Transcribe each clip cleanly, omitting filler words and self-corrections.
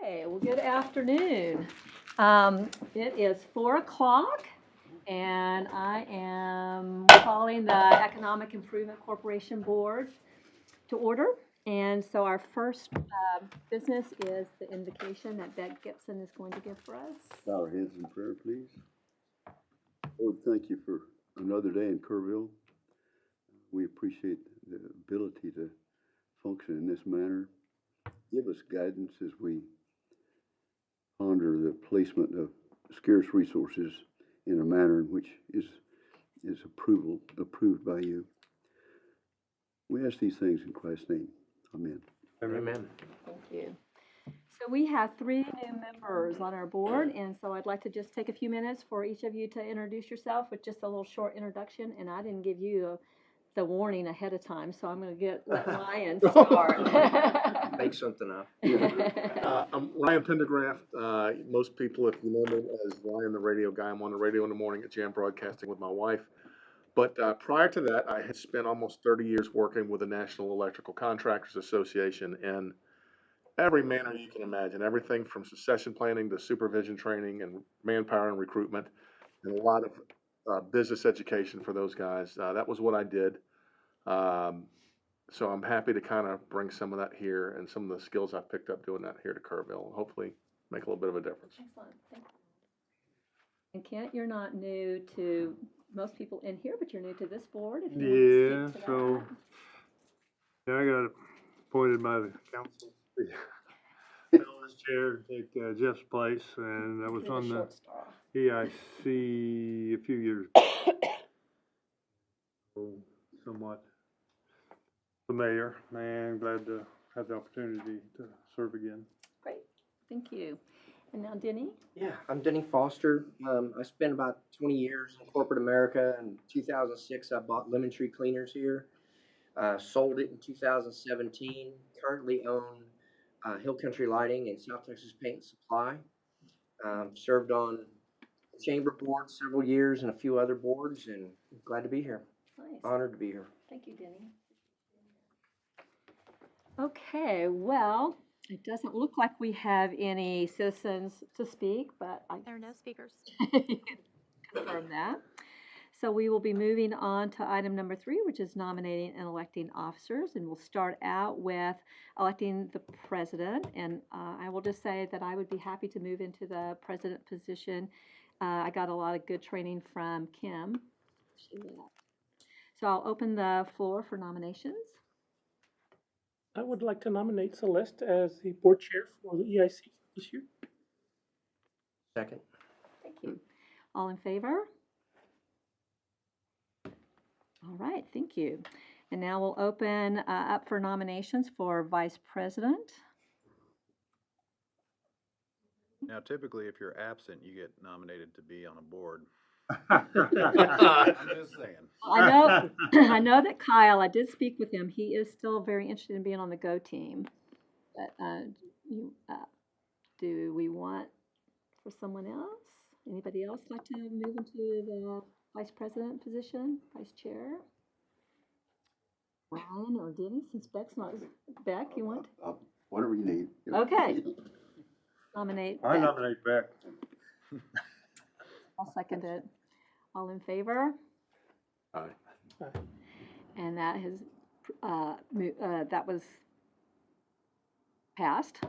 Okay, well, good afternoon. It is 4 o'clock, and I am calling the Economic Improvement Corporation Board to order. And so our first business is the invocation that Beck Gibson is going to give for us. Bow our heads in prayer, please. Lord, thank you for another day in Kerrville. We appreciate the ability to function in this manner. Give us guidance as we ponder the placement of scarce resources in a manner in which is approved by you. We ask these things in Christ's name. Amen. Amen. Thank you. So we have 3 new members on our board, and so I'd like to just take a few minutes for each of you to introduce yourself with just a little short introduction. And I didn't give you the warning ahead of time, so I'm going to let Ryan start. Make something up. I'm Ryan Pendergraft. Most people, if you know me as Ryan the radio guy, I'm on the radio in the morning at Jam Broadcasting with my wife. But prior to that, I had spent almost 30 years working with the National Electrical Contractors Association in every manner you can imagine, everything from succession planning to supervision training and manpower and recruitment, and a lot of business education for those guys. That was what I did. So I'm happy to kind of bring some of that here and some of the skills I've picked up doing that here to Kerrville, and hopefully make a little bit of a difference. Excellent. Thank you. And Kent, you're not new to most people in here, but you're new to this board. If you want to speak to that. I got appointed by the council. As chair to take Jeff's place, and I was You're on the short straw. EIC a few years ago. Somewhat familiar, and glad to have the opportunity to serve again. Great. Thank you. And now Denny? Yeah, I'm Denny Foster. I spent about 20 years in corporate America. In 2006, I bought Lemon Tree Cleaners here. Sold it in 2017. Currently own Hill Country Lighting and South Texas Paint and Supply. Served on chamber board several years and a few other boards, and glad to be here. Nice. Honored to be here. Thank you, Denny. Okay, well, it doesn't look like we have any citizens to speak, but I There are no speakers. confirm that. So we will be moving on to item number 3, which is nominating and electing officers. And we'll start out with electing the president. And I will just say that I would be happy to move into the president position. I got a lot of good training from Kim. So I'll open the floor for nominations. I would like to nominate Celeste as the board chair for the EIC this year. Second. Thank you. All in favor? All right, thank you. And now we'll open up for nominations for vice president. Now, typically, if you're absent, you get nominated to be on a board. I'm I'm just saying. I know that Kyle, I did speak with him. He is still very interested in being on the Go team. But do we want for someone else? Anybody else like to move into the vice president position, vice chair? Ryan or Denny, since Beck's not. Beck, you want? Whatever you need. Okay. Nominate I Beck. nominate Beck. I'll second it. All in favor? Aye. And that has, that was passed.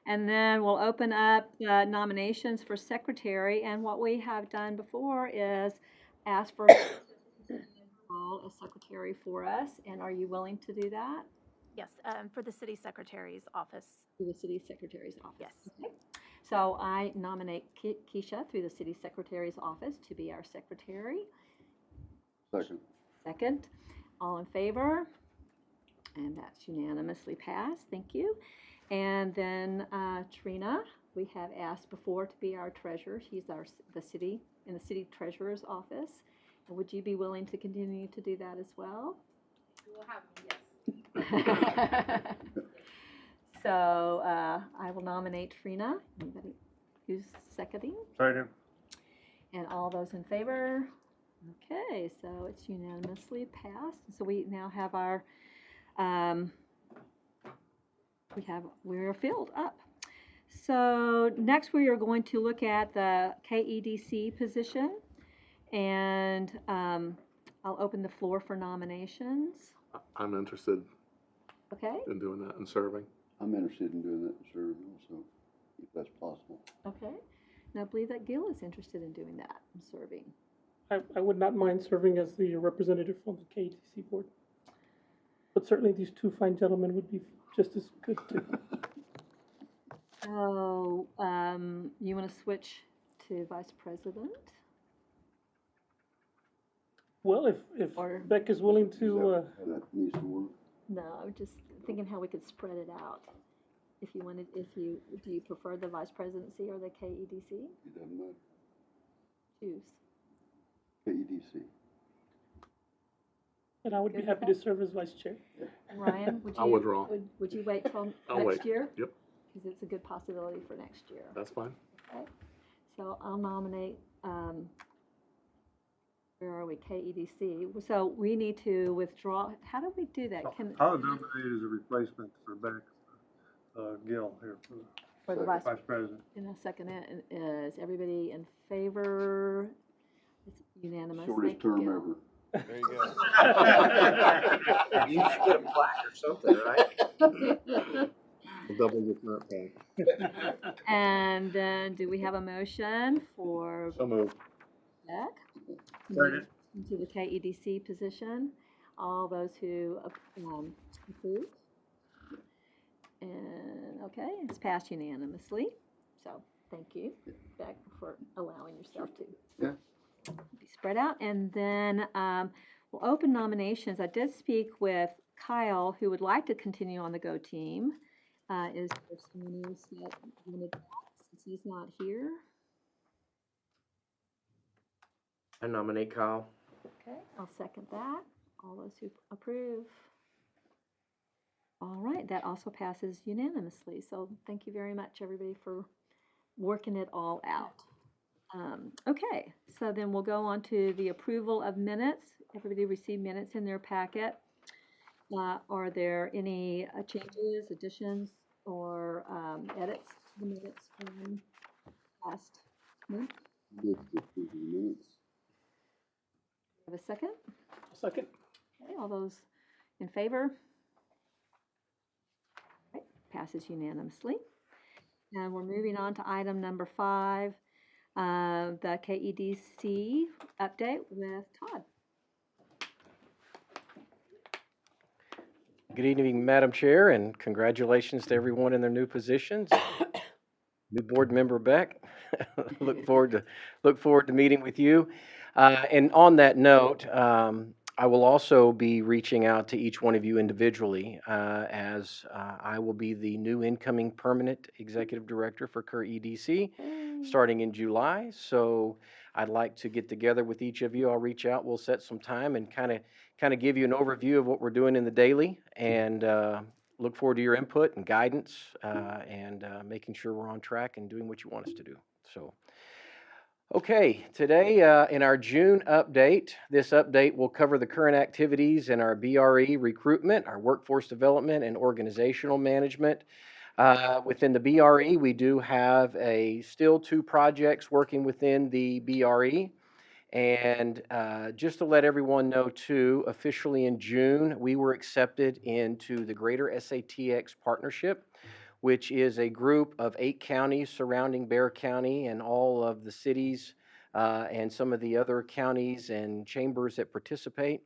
And then we'll open up the nominations for secretary. And what we have done before is ask for a secretary for us. And are you willing to do that? Yes, for the city secretary's office. Through the city secretary's office. Yes. Okay. So I nominate Keisha through the city secretary's office to be our secretary. Second. Second. All in favor? And that's unanimously passed. Thank you. And then Trina, we have asked before to be our treasurer. She's the city treasurer's office. And would you be willing to continue to do that as well? We'll have, yes. So I will nominate Trina. Anybody who's seconding? Second. And all those in favor? Okay, so it's unanimously passed. So we now have our we're filled up. So next we are going to look at the KEDC position, and I'll open the floor for nominations. I'm interested Okay, in doing that and serving. I'm interested in doing that and serving also, if that's possible. okay. And I believe that Gil is interested in doing that and serving. I would not mind serving as the representative on the KDC board. But certainly these two fine gentlemen would be just as good too. So, you want to switch to vice president? Well, if Or- Beck is willing Is to, that how that needs to work? No, I'm just thinking how we could spread it out. If you wanted, do you prefer the vice presidency or the KEDC? It doesn't matter. Choose. KEDC. and I would be Good happy with to that? serve as vice chair. Ryan, would you? I'll withdraw. Would you wait till I'll next wait. year? Yep, Because it's a good possibility for next year. that's fine. Okay, so I'll nominate, where are we, KEDC. So we need to withdraw, how do we do that? Can, I would nominate as a replacement for Beck, Gill here for the vice, for vice president. in a second, is everybody in favor? It's unanimous. Shortest Thank you, term Gil. ever. There you go. You should get a plaque or something, right? Double your current pay. And then, do we have a motion for So moved. Beck? Second. Into the KEDC position. All those who approve? And, okay, it's passed unanimously. So, thank you, Beck, for allowing yourself to Yeah. be spread out. And then we'll open nominations. I did speak with Kyle, who would like to continue on the Go team. Is there someone else that wanted that, since he's not here? I nominate Kyle. Okay, I'll second that. All those who approve. All right, that also passes unanimously. So thank you very much, everybody, for working it all out. Okay, so then we'll go on to the approval of minutes. Everybody received minutes in their packet. Are there any changes, additions, or edits to the minutes from last month? Good to approve the minutes. Have a second? Second. Okay, all those in favor? Okay, passes unanimously. And we're moving on to item number 5, the KEDC update with Todd. Good evening, Madam Chair, and congratulations to everyone in their new positions. New board member Beck, look forward to meeting with you. And on that note, I will also be reaching out to each one of you individually, as I will be the new incoming permanent executive director for Kerr EDC starting in July. So I'd like to get together with each of you. I'll reach out, we'll set some time and kind of give you an overview of what we're doing in the daily, and look forward to your input and guidance, and making sure we're on track and doing what you want us to do. So, okay, today in our June update, this update will cover the current activities in our BRE recruitment, our workforce development, and organizational management. Within the BRE, we do have still 2 projects working within the BRE. And just to let everyone know too, officially in June, we were accepted into the Greater SATX Partnership, which is a group of 8 counties surrounding Bexar County and all of the cities and some of the other counties and chambers that participate.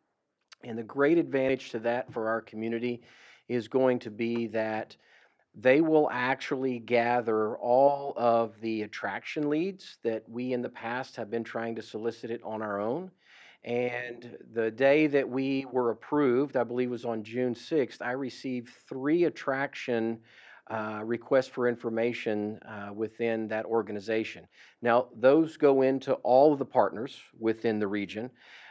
And the great advantage to that for our community is going to be that they will actually gather all of the attraction leads that we in the past have been trying to solicit it on our own. And the day that we were approved, I believe was on June 6th, I received 3 attraction requests for information within that organization. Now, those go into all of the partners within the region,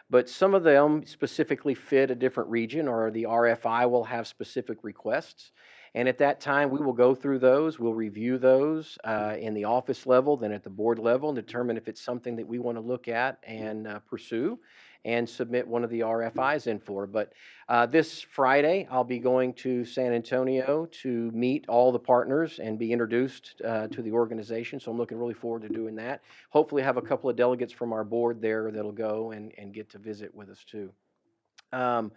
but some of them specifically fit a different region, or the RFI will have specific requests. And at that time, we will go through those, we'll review those in the office level, then at the board level, and determine if it's something that we want to look at and pursue and submit one of the RFIs in for. But this Friday, I'll be going to San Antonio to meet all the partners and be introduced to the organization. So I'm looking really forward to doing that. Hopefully have a couple of delegates from our board there that'll go and get to visit with us too. Had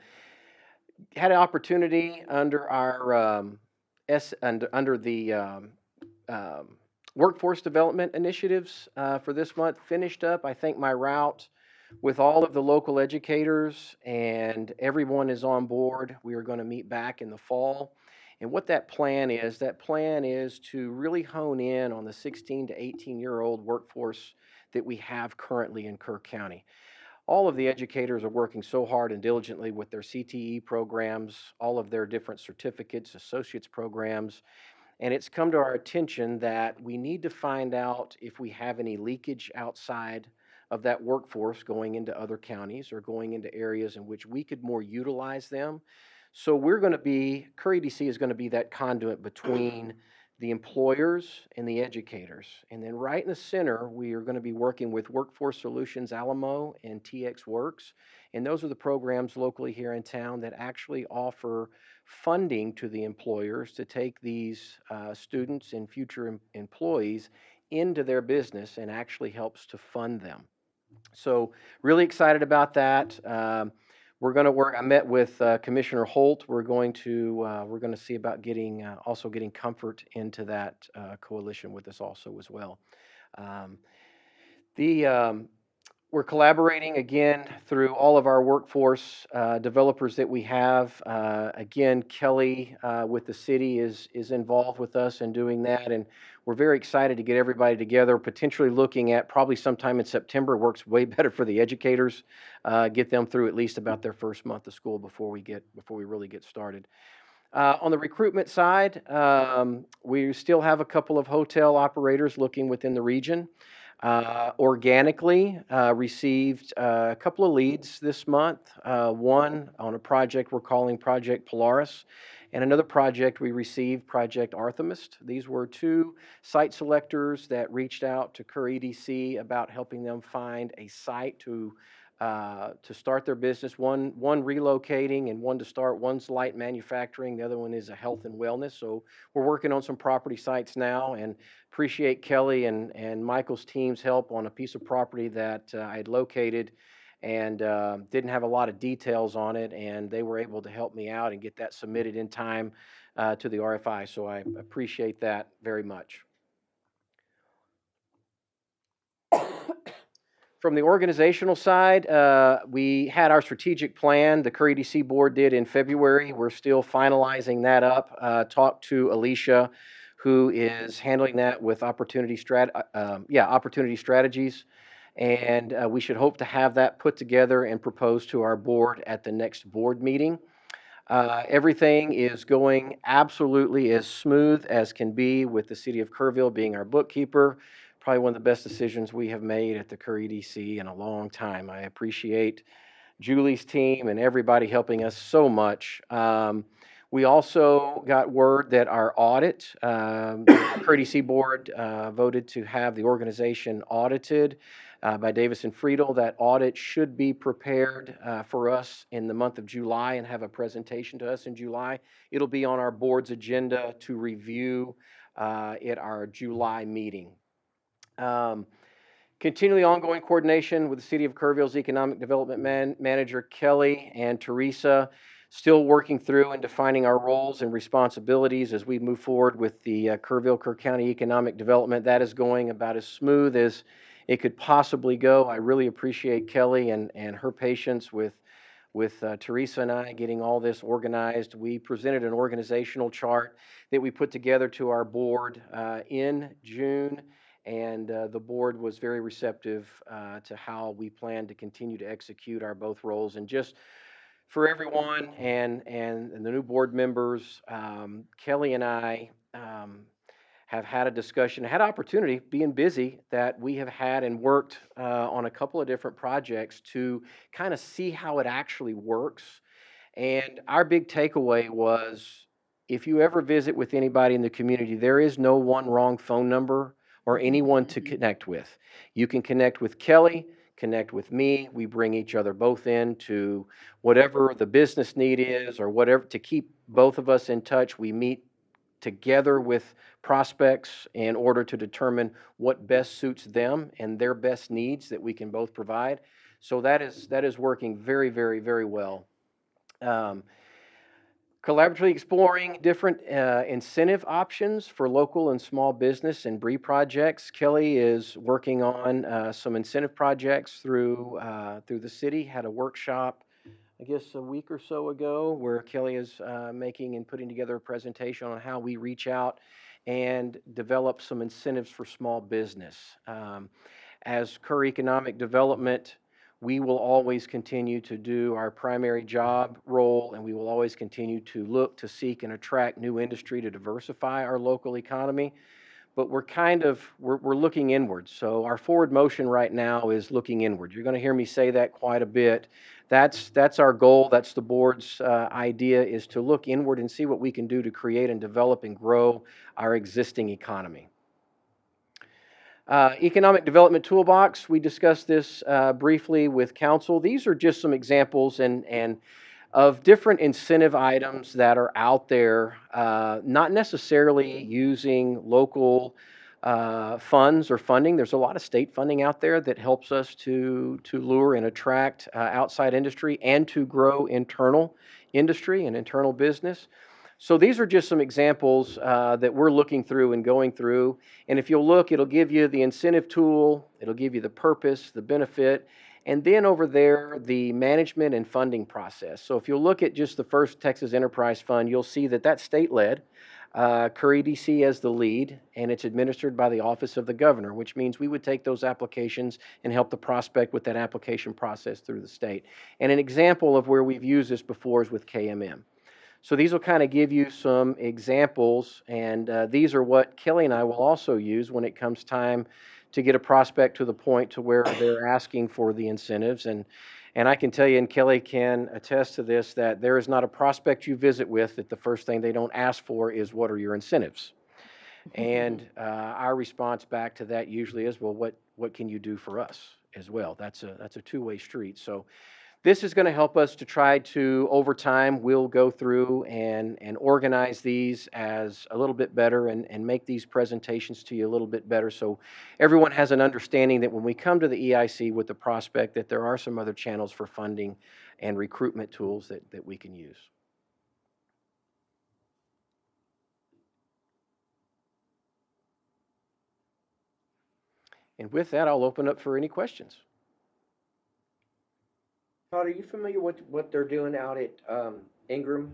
an opportunity under our under the workforce development initiatives for this month. Finished up, I think, my route with all of the local educators, and everyone is on board. We are going to meet back in the fall. And what that plan is to really hone in on the 16 to 18-year-old workforce that we have currently in Kerr County. All of the educators are working so hard and diligently with their CTE programs, all of their different certificates, associates programs, and it's come to our attention that we need to find out if we have any leakage outside of that workforce going into other counties or going into areas in which we could more utilize them. So we're going to be, Kerr EDC is going to be that conduit between the employers and the educators. And then right in the center, we are going to be working with Workforce Solutions Alamo and TX Works. And those are the programs locally here in town that actually offer funding to the employers to take these students and future employees into their business and actually helps to fund them. So really excited about that. We're going to work. I met with Commissioner Holt. We're going to see about also getting Comfort into that coalition with us also as well. We're collaborating again through all of our workforce developers that we have. Again, Kelly with the city is involved with us in doing that, and we're very excited to get everybody together, potentially looking at probably sometime in September. Works way better for the educators, get them through at least about their first month of school before we really get started. On the recruitment side, we still have a couple of hotel operators looking within the region. Organically received a couple of leads this month, one on a project we're calling Project Polaris, and another project we received, Project Artemis. These were two site selectors that reached out to Kerr EDC about helping them find a site to start their business. One relocating and one to start. One's light manufacturing, the other one is a health and wellness. So we're working on some property sites now, and appreciate Kelly and Michael's team's help on a piece of property that I had located and didn't have a lot of details on it, and they were able to help me out and get that submitted in time to the RFI. So I appreciate that very much. From the organizational side, we had our strategic plan, the Kerr EDC board did in February. We're still finalizing that up. Talked to Alicia, who is handling that with Opportunity Strategies. And we should hope to have that put together and proposed to our board at the next board meeting. Everything is going absolutely as smooth as can be with the city of Kerrville being our bookkeeper. Probably one of the best decisions we have made at the Kerr EDC in a long time. I appreciate Julie's team and everybody helping us so much. We also got word that our audit, the Kerr EDC board voted to have the organization audited by Davis and Friedel. That audit should be prepared for us in the month of July and have a presentation to us in July. It'll be on our board's agenda to review at our July meeting. Continually ongoing coordination with the City of Kerrville's Economic Development Manager, Kelly and Teresa, still working through and defining our roles and responsibilities as we move forward with the Kerr County Economic Development. That is going about as smooth as it could possibly go. I really appreciate Kelly and her patience with Teresa and I getting all this organized. We presented an organizational chart that we put together to our board in June. And the board was very receptive to how we plan to continue to execute our both roles. And just for everyone and the new board members, Kelly and I have had a discussion, had opportunity, being busy, that we have had and worked on a couple of different projects to kind of see how it actually works. And our big takeaway was if you ever visit with anybody in the community, there is no one wrong phone number or anyone to connect with. You can connect with Kelly, connect with me. We bring each other both in to whatever the business need is or whatever, to keep both of us in touch. We meet together with prospects in order to determine what best suits them and their best needs that we can both provide. So that is working very, very, very well. Collaboratively exploring different incentive options for local and small business and BRE projects. Kelly is working on some incentive projects through the city. Had a workshop, I guess, a week or so ago, where Kelly is making and putting together a presentation on how we reach out and develop some incentives for small business. As Kerr Economic Development, we will always continue to do our primary job role, and we will always continue to look to seek and attract new industry to diversify our local economy. But we're looking inward. So our forward motion right now is looking inward. You're going to hear me say that quite a bit. That's our goal. That's the board's idea, is to look inward and see what we can do to create and develop and grow our existing economy. Economic Development Toolbox, we discussed this briefly with council. These are just some examples and of different incentive items that are out there, not necessarily using local funds or funding. There's a lot of state funding out there that helps us to lure and attract outside industry and to grow internal industry and internal business. So these are just some examples that we're looking through and going through. And if you'll look, it'll give you the incentive tool, it'll give you the purpose, the benefit, and then over there, the management and funding process. So if you'll look at just the first Texas Enterprise Fund, you'll see that that's state-led, Kerr EDC as the lead, and it's administered by the Office of the Governor, which means we would take those applications and help the prospect with that application process through the state. And an example of where we've used this before is with KMM. So these will kind of give you some examples, and these are what Kelly and I will also use when it comes time to get a prospect to the point to where they're asking for the incentives. And I can tell you, and Kelly can attest to this, that there is not a prospect you visit with that the first thing they don't ask for is, what are your incentives? And our response back to that usually is, well, what can you do for us as well? That's a two-way street. So this is going to help us to try to, over time, we'll go through and organize these as a little bit better and make these presentations to you a little bit better, so everyone has an understanding that when we come to the EIC with the prospect, that there are some other channels for funding and recruitment tools that we can use. And with that, I'll open up for any questions. Todd, are you familiar with what they're doing out at Ingram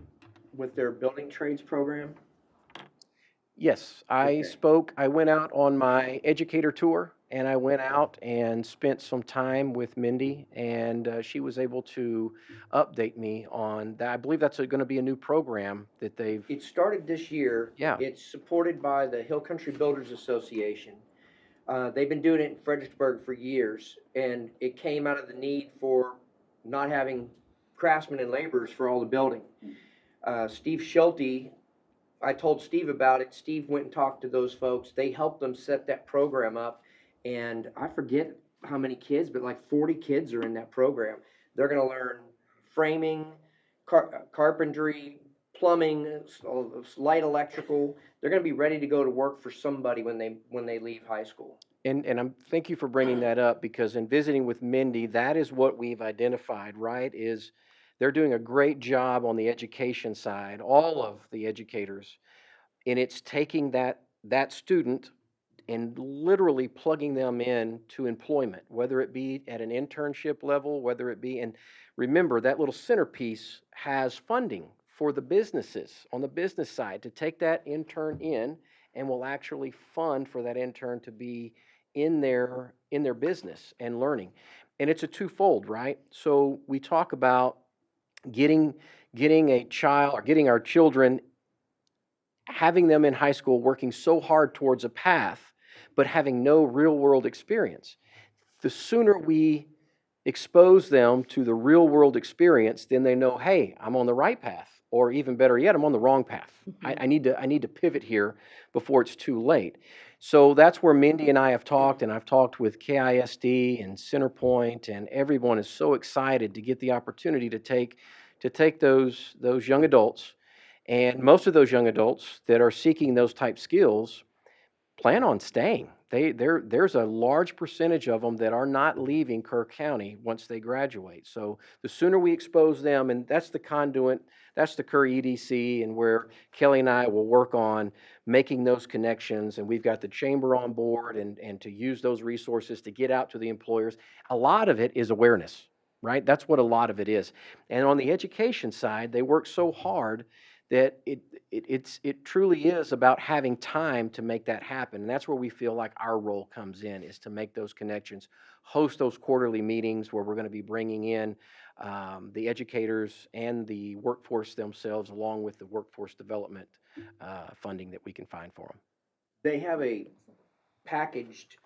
with their building trades program? Yes, I went out on my educator tour, and I went out and spent some time with Mindy, and she was able to update me on that. I believe that's going to be a new program that they've... It started this year. Yeah. It's supported by the Hill Country Builders Association. They've been doing it in Fredericksburg for years, and it came out of the need for not having craftsmen and laborers for all the building. Steve Schulte, I told Steve about it. Steve went and talked to those folks. They helped them set that program up, and I forget how many kids, but like 40 kids are in that program. They're going to learn framing, carpentry, plumbing, light electrical. They're going to be ready to go to work for somebody when they leave high school. And thank you for bringing that up, because in visiting with Mindy, that is what we've identified, right, is they're doing a great job on the education side, all of the educators, and it's taking that student and literally plugging them in to employment, whether it be at an internship level, whether it be, and remember, that little centerpiece has funding for the businesses on the business side to take that intern in, and will actually fund for that intern to be in their business and learning. And it's a twofold, right? So we talk about getting a child, or getting our children, having them in high school working so hard towards a path, but having no real world experience. The sooner we expose them to the real world experience, then they know, hey, I'm on the right path, or even better yet, I'm on the wrong path. I need to pivot here before it's too late. So that's where Mindy and I have talked, and I've talked with KISD and Centerpoint, and everyone is so excited to get the opportunity to take those young adults, and most of those young adults that are seeking those type skills plan on staying. There's a large percentage of them that are not leaving Kerr County once they graduate. So the sooner we expose them, and that's the conduit, that's the Kerr EDC, and where Kelly and I will work on making those connections. And we've got the chamber on board, and to use those resources to get out to the employers. A lot of it is awareness, right? That's what a lot of it is. And on the education side, they work so hard that it truly is about having time to make that happen. And that's where we feel like our role comes in, is to make those connections, host those quarterly meetings where we're going to be bringing in the educators and the workforce themselves, along with the workforce development funding that we can find for them. They have a packaged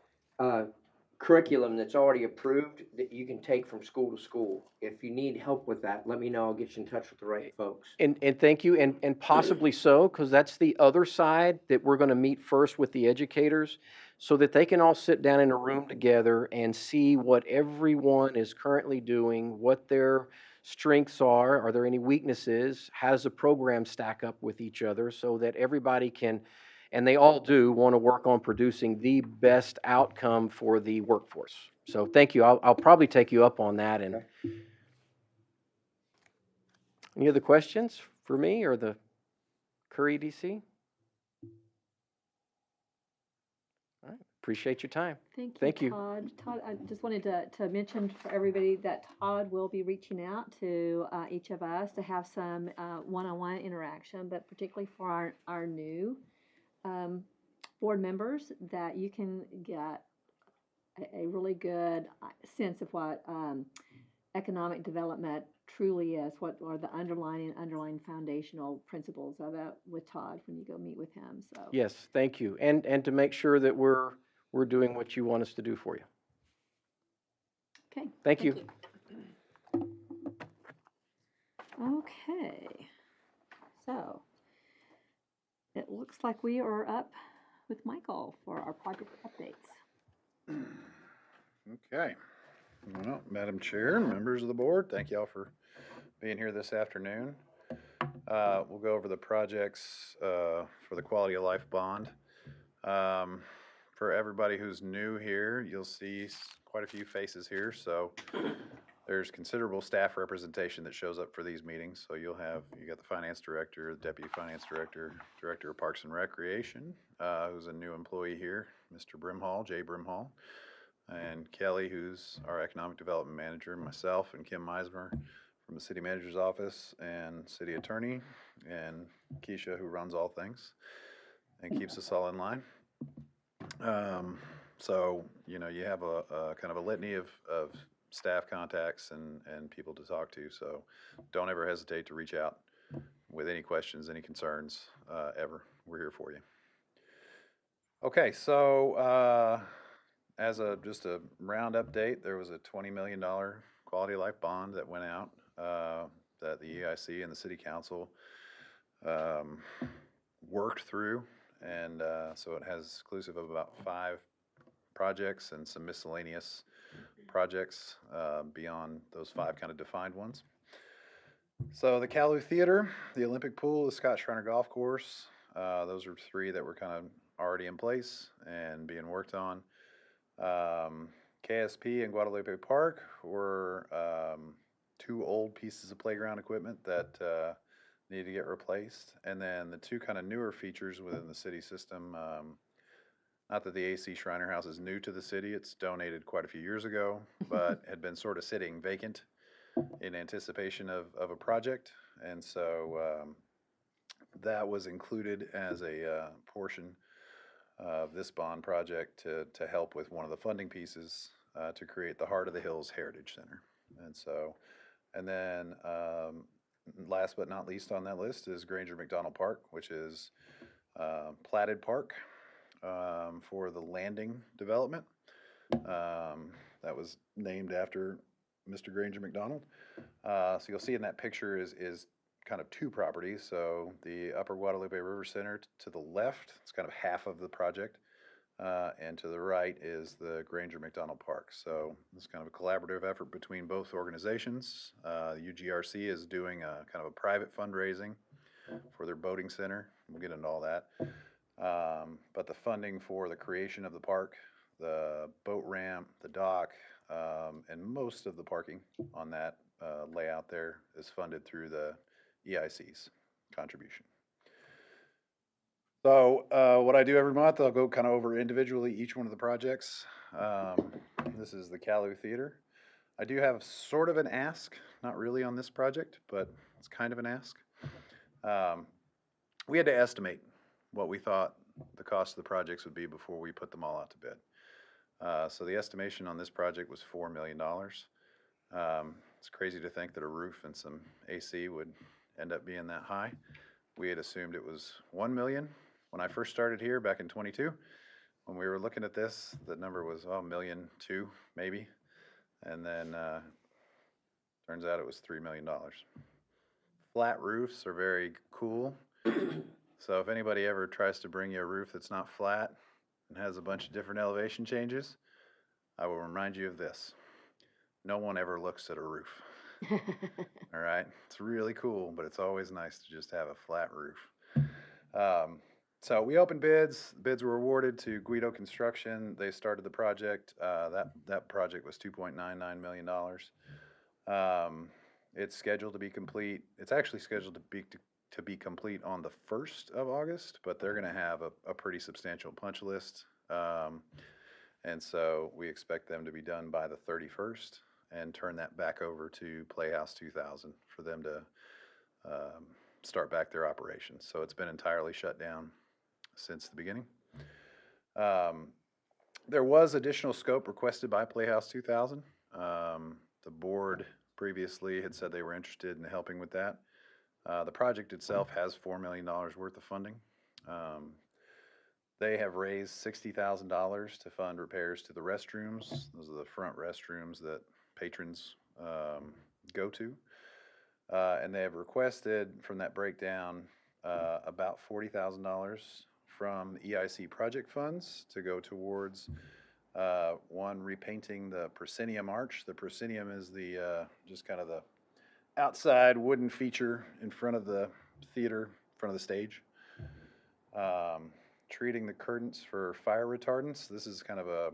curriculum that's already approved that you can take from school to school. If you need help with that, let me know. I'll get you in touch with the right folks. And thank you, and possibly so, because that's the other side that we're going to meet first with the educators, so that they can all sit down in a room together and see what everyone is currently doing, what their strengths are there any weaknesses, how does the program stack up with each other, so that everybody can, and they all do, want to work on producing the best outcome for the workforce. So thank you. I'll probably take you up on that. And any other questions for me or the Kerr EDC? All right. Appreciate your time. Thank you, Todd. Todd, I just wanted to mention for everybody that Todd will be reaching out to each of us to have some one-on-one interaction, but particularly for our new board members, that you can get a really good sense of what economic development truly is, what are the underlying foundational principles of it with Todd when you go meet with him. So yes, thank you, and to make sure that we're doing what you want us to do for you. okay, Thank you. Okay, so it looks like we are up with Michael for our project updates. Okay. Well, Madam Chair, members of the board, thank you all for being here this afternoon. We'll go over the projects for the quality of life bond. For everybody who's new here, you'll see quite a few faces here, so there's considerable staff representation that shows up for these meetings. So you got the finance director, the deputy finance director, director of Parks and Recreation, who's a new employee here, Mr. Brimhall, Jay Brimhall, and Kelly, who's our economic development manager, myself, and Kim Meismer from the city manager's office, and city attorney, and Keisha, who runs all things and keeps us all in line. So, you have a kind of a litany of staff contacts and people to talk to. So don't ever hesitate to reach out with any questions, any concerns, ever. We're here for you. Okay, so as just a round update, there was a $20 million quality of life bond that went out that the EIC and the city council worked through. And so it has exclusive of about 5 projects and some miscellaneous projects beyond those 5 kind of defined ones. So the Calu Theater, the Olympic Pool, the Scott Shriner Golf Course, those are 3 that were kind of already in place and being worked on. KSP and Guadalupe Park were 2 old pieces of playground equipment that need to get replaced. And then the 2 kind of newer features within the city system, not that the AC Shriner House is new to the city, it's donated quite a few years ago, but had been sort of sitting vacant in anticipation of a project. And so that was included as a portion of this bond project to help with one of the funding pieces to create the Heart of the Hills Heritage Center. And then last but not least on that list is Granger McDonald Park, which is platted park for the Landing development. That was named after Mr. Granger McDonald. So you'll see in that picture is kind of two properties. So the Upper Guadalupe River Center to the left, it's kind of half of the project. And to the right is the Granger McDonald Park. So it's kind of a collaborative effort between both organizations. UGRC is doing a kind of a private fundraising for their boating center. We'll get into all that. But the funding for the creation of the park, the boat ramp, the dock, and most of the parking on that layout there is funded through the EIC's contribution. So what I do every month, I'll go kind of over individually each one of the projects. This is the Calu Theater. I do have sort of an ask, not really on this project, but it's kind of an ask. We had to estimate what we thought the cost of the projects would be before we put them all out to bid. So the estimation on this project was $4 million. It's crazy to think that a roof and some AC would end up being that high. We had assumed it was $1 million. When I first started here back in 22, when we were looking at this, the number was $1.2 million, maybe. And then turns out it was $3 million. Flat roofs are very cool. So if anybody ever tries to bring you a roof that's not flat and has a bunch of different elevation changes, I will remind you of this. No one ever looks at a roof. All right? It's really cool, but it's always nice to just have a flat roof. So we opened bids. Bids were awarded to Guido Construction. They started the project. That project was $2.99 million. It's scheduled to be complete. It's actually scheduled to be complete on the 1st of August, but they're going to have a pretty substantial punch list. And so we expect them to be done by the 31st and turn that back over to Playhouse 2000 for them to start back their operations. So it's been entirely shut down since the beginning. There was additional scope requested by Playhouse 2000. The board previously had said they were interested in helping with that. The project itself has $4 million worth of funding. They have raised $60,000 to fund repairs to the restrooms. Those are the front restrooms that patrons go to. And they have requested from that breakdown about $40,000 from EIC project funds to go towards one, repainting the proscenium arch. The proscenium is the just kind of the outside wooden feature in front of the theater, in front of the stage. Treating the curtains for fire retardants. This is kind of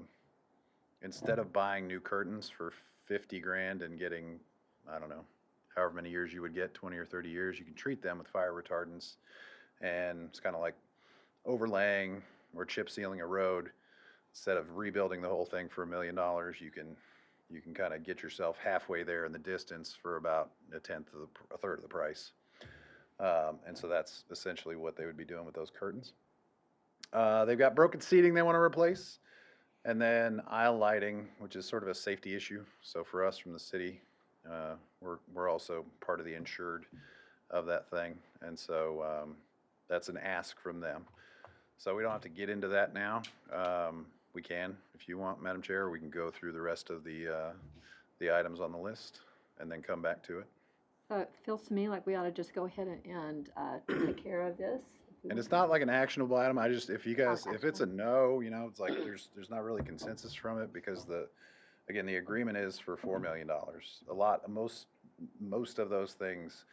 instead of buying new curtains for 50 grand and getting, I don't know, however many years you would get, 20 or 30 years, you can treat them with fire retardants. And it's kind of like overlaying or chip sealing a road. Instead of rebuilding the whole thing for $1 million, you can kind of get yourself halfway there in the distance for about a third of the price. And so that's essentially what they would be doing with those curtains. They've got broken seating they want to replace, and then aisle lighting, which is sort of a safety issue. So for us from the city, we're also part of the insured of that thing, and so that's an ask from them. So we don't have to get into that now. We can, if you want, Madam Chair. We can go through the rest of the items on the list and then come back to it. So it feels to me like we ought to just go ahead and take care of this. And it's not like an actionable item. If you guys, if it's a no, it's like there's not really consensus from it because again, the agreement is for $4 million. Most of those things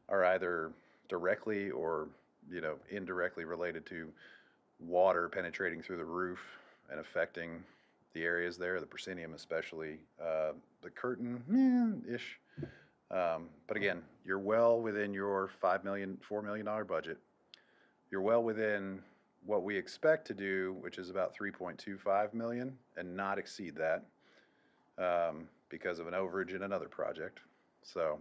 are either directly or, indirectly related to water penetrating through the roof and affecting the areas there, the proscenium especially, the curtain, ish. But again, you're well within your $4 million budget. You're well within what we expect to do, which is about $3.25 million, and not exceed that because of an overage in another project. So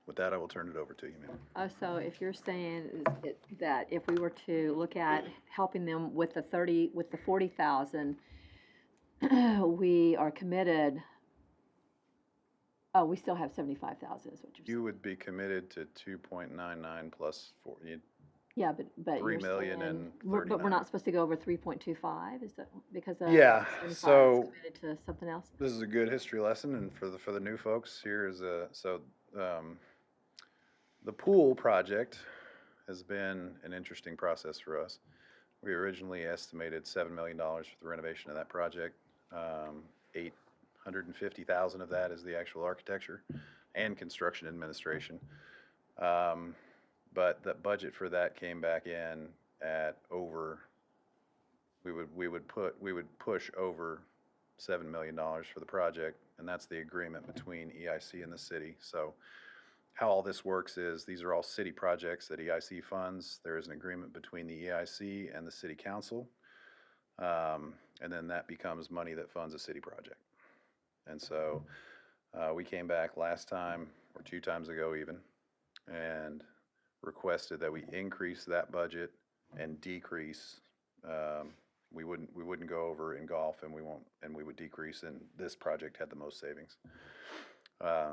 with that, I will turn it over to you, ma'am. So if you're saying that if we were to look at helping them with the 40,000, we are committed. Oh, we still have 75,000 is what you're saying. You would be committed to 2.99 plus 4. Yeah, but 3 you're million saying and but we're 39. not supposed to go over 3.25, is that because Yeah, 75 is so committed to something else? this is a good history lesson, and for the new folks, here is The pool project has been an interesting process for us. We originally estimated $7 million for the renovation of that project. 850,000 of that is the actual architecture and construction administration. But the budget for that came back in at over, we would push over $7 million for the project, and that's the agreement between EIC and the city. So how all this works is these are all city projects that EIC funds. There is an agreement between the EIC and the city council. And then that becomes money that funds a city project. And so we came back last time, or 2 times ago even, and requested that we increase that budget and decrease. We wouldn't go over in golf, and we would decrease, and this project had the most savings.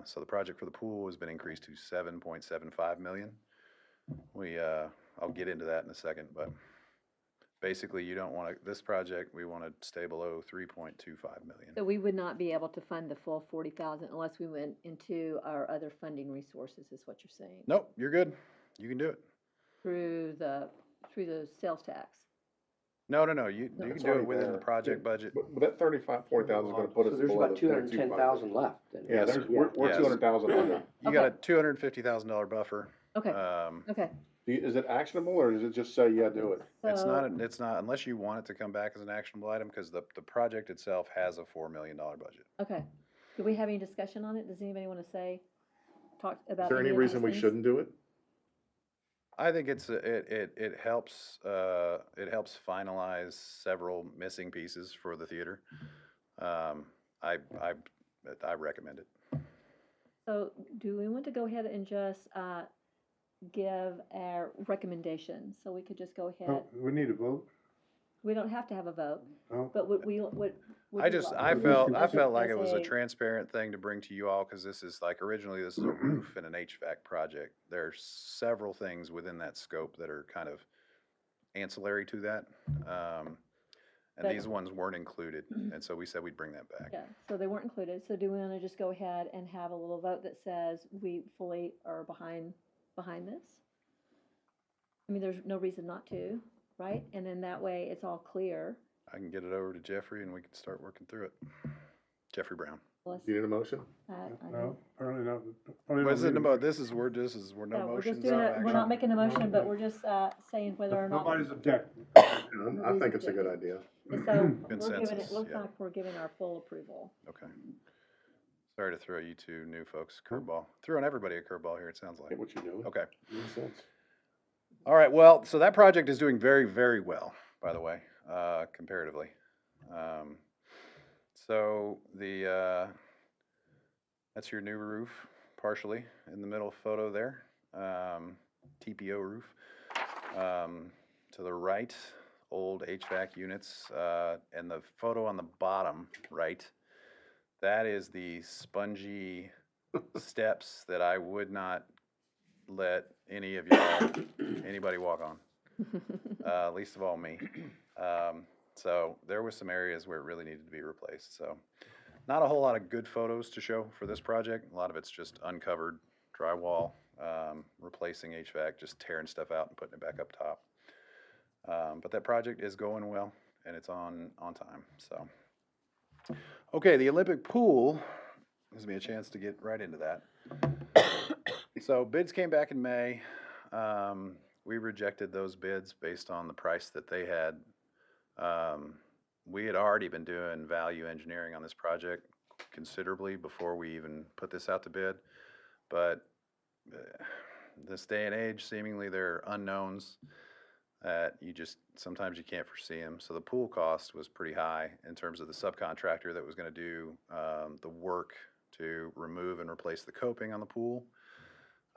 So the project for the pool has been increased to $7.75 million. I'll get into that in a second, but basically you don't want to, this project, we want to stay below $3.25 million. So we would not be able to fund the full 40,000 unless we went into our other funding resources, is what you're saying? Nope, you're good. You can do it. Through the sales tax. No, you can It's do it already within the there. project budget. But that 40,000 is gonna put us So there's below about the 210,000 left. then. Yeah, we're Yes. 200,000 under. You got a $250,000 buffer. Okay, okay. Is it actionable, or does it just say, yeah, do it? It's So- not, unless you want it to come back as an actionable item, because the project itself has a $4 million budget. Okay. Do we have any discussion on it? Does anybody want to talk about? Is there any of reason those we things? shouldn't do it? I think it helps finalize several missing pieces for the theater. I recommend it. So do we want to go ahead and just give our recommendation? So we could just go ahead. Oh, we need a vote? We don't have to have a vote, Oh, but would we, I felt like it was a as transparent thing to bring to you all, because this is originally this is a roof and an HVAC project. There's several things within that scope that are kind of ancillary to that. And But- these ones weren't included, and so we said we'd bring that back. Yeah, so they weren't included. So do we want to just go ahead and have a little vote that says we fully are behind this? I mean, there's no reason not to, right? And then that way it's all clear. I can get it over to Jeffrey and we can start working through it. Jeffrey Brown. Let's, You need a motion? I no, know. apparently not. We're no No, we're just motions. doing it, we're not action. making a motion, but we're just saying whether or not. Nobody's objecting. I think it's a good idea. And so we're giving Consensus, it, looks yeah. like we're giving our full approval. Okay. Sorry to throw you two new folks a curveball. Throwing everybody a curveball here, it sounds like. Get what you're doing. Okay. Makes sense. All right, well, so that project is doing very, very well, by the way, comparatively. So that's your new roof, partially, in the middle photo there, TPO roof. To the right, old HVAC units, and the photo on the bottom right, that is the spongy steps that I would not let anybody walk on, least of all me. So there were some areas where it really needed to be replaced. So not a whole lot of good photos to show for this project. A lot of it's just uncovered drywall, replacing HVAC, just tearing stuff out and putting it back up top. But that project is going well, and it's on time. So, okay, the Olympic pool gives me a chance to get right into that. So bids came back in May. We rejected those bids based on the price that they had. We had already been doing value engineering on this project considerably before we even put this out to bid. But this day and age, seemingly there are unknowns that sometimes you can't foresee them. So the pool cost was pretty high in terms of the subcontractor that was going to do the work to remove and replace the coping on the pool.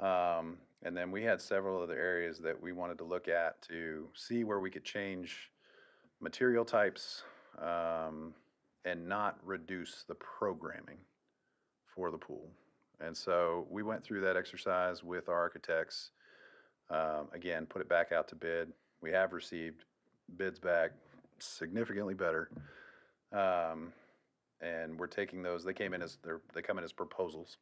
And then we had several other areas that we wanted to look at to see where we could change material types and not reduce the programming for the pool. And so we went through that exercise with our architects. Again, put it back out to bid. We have received bids back significantly better. And we're taking those, they come in as proposals.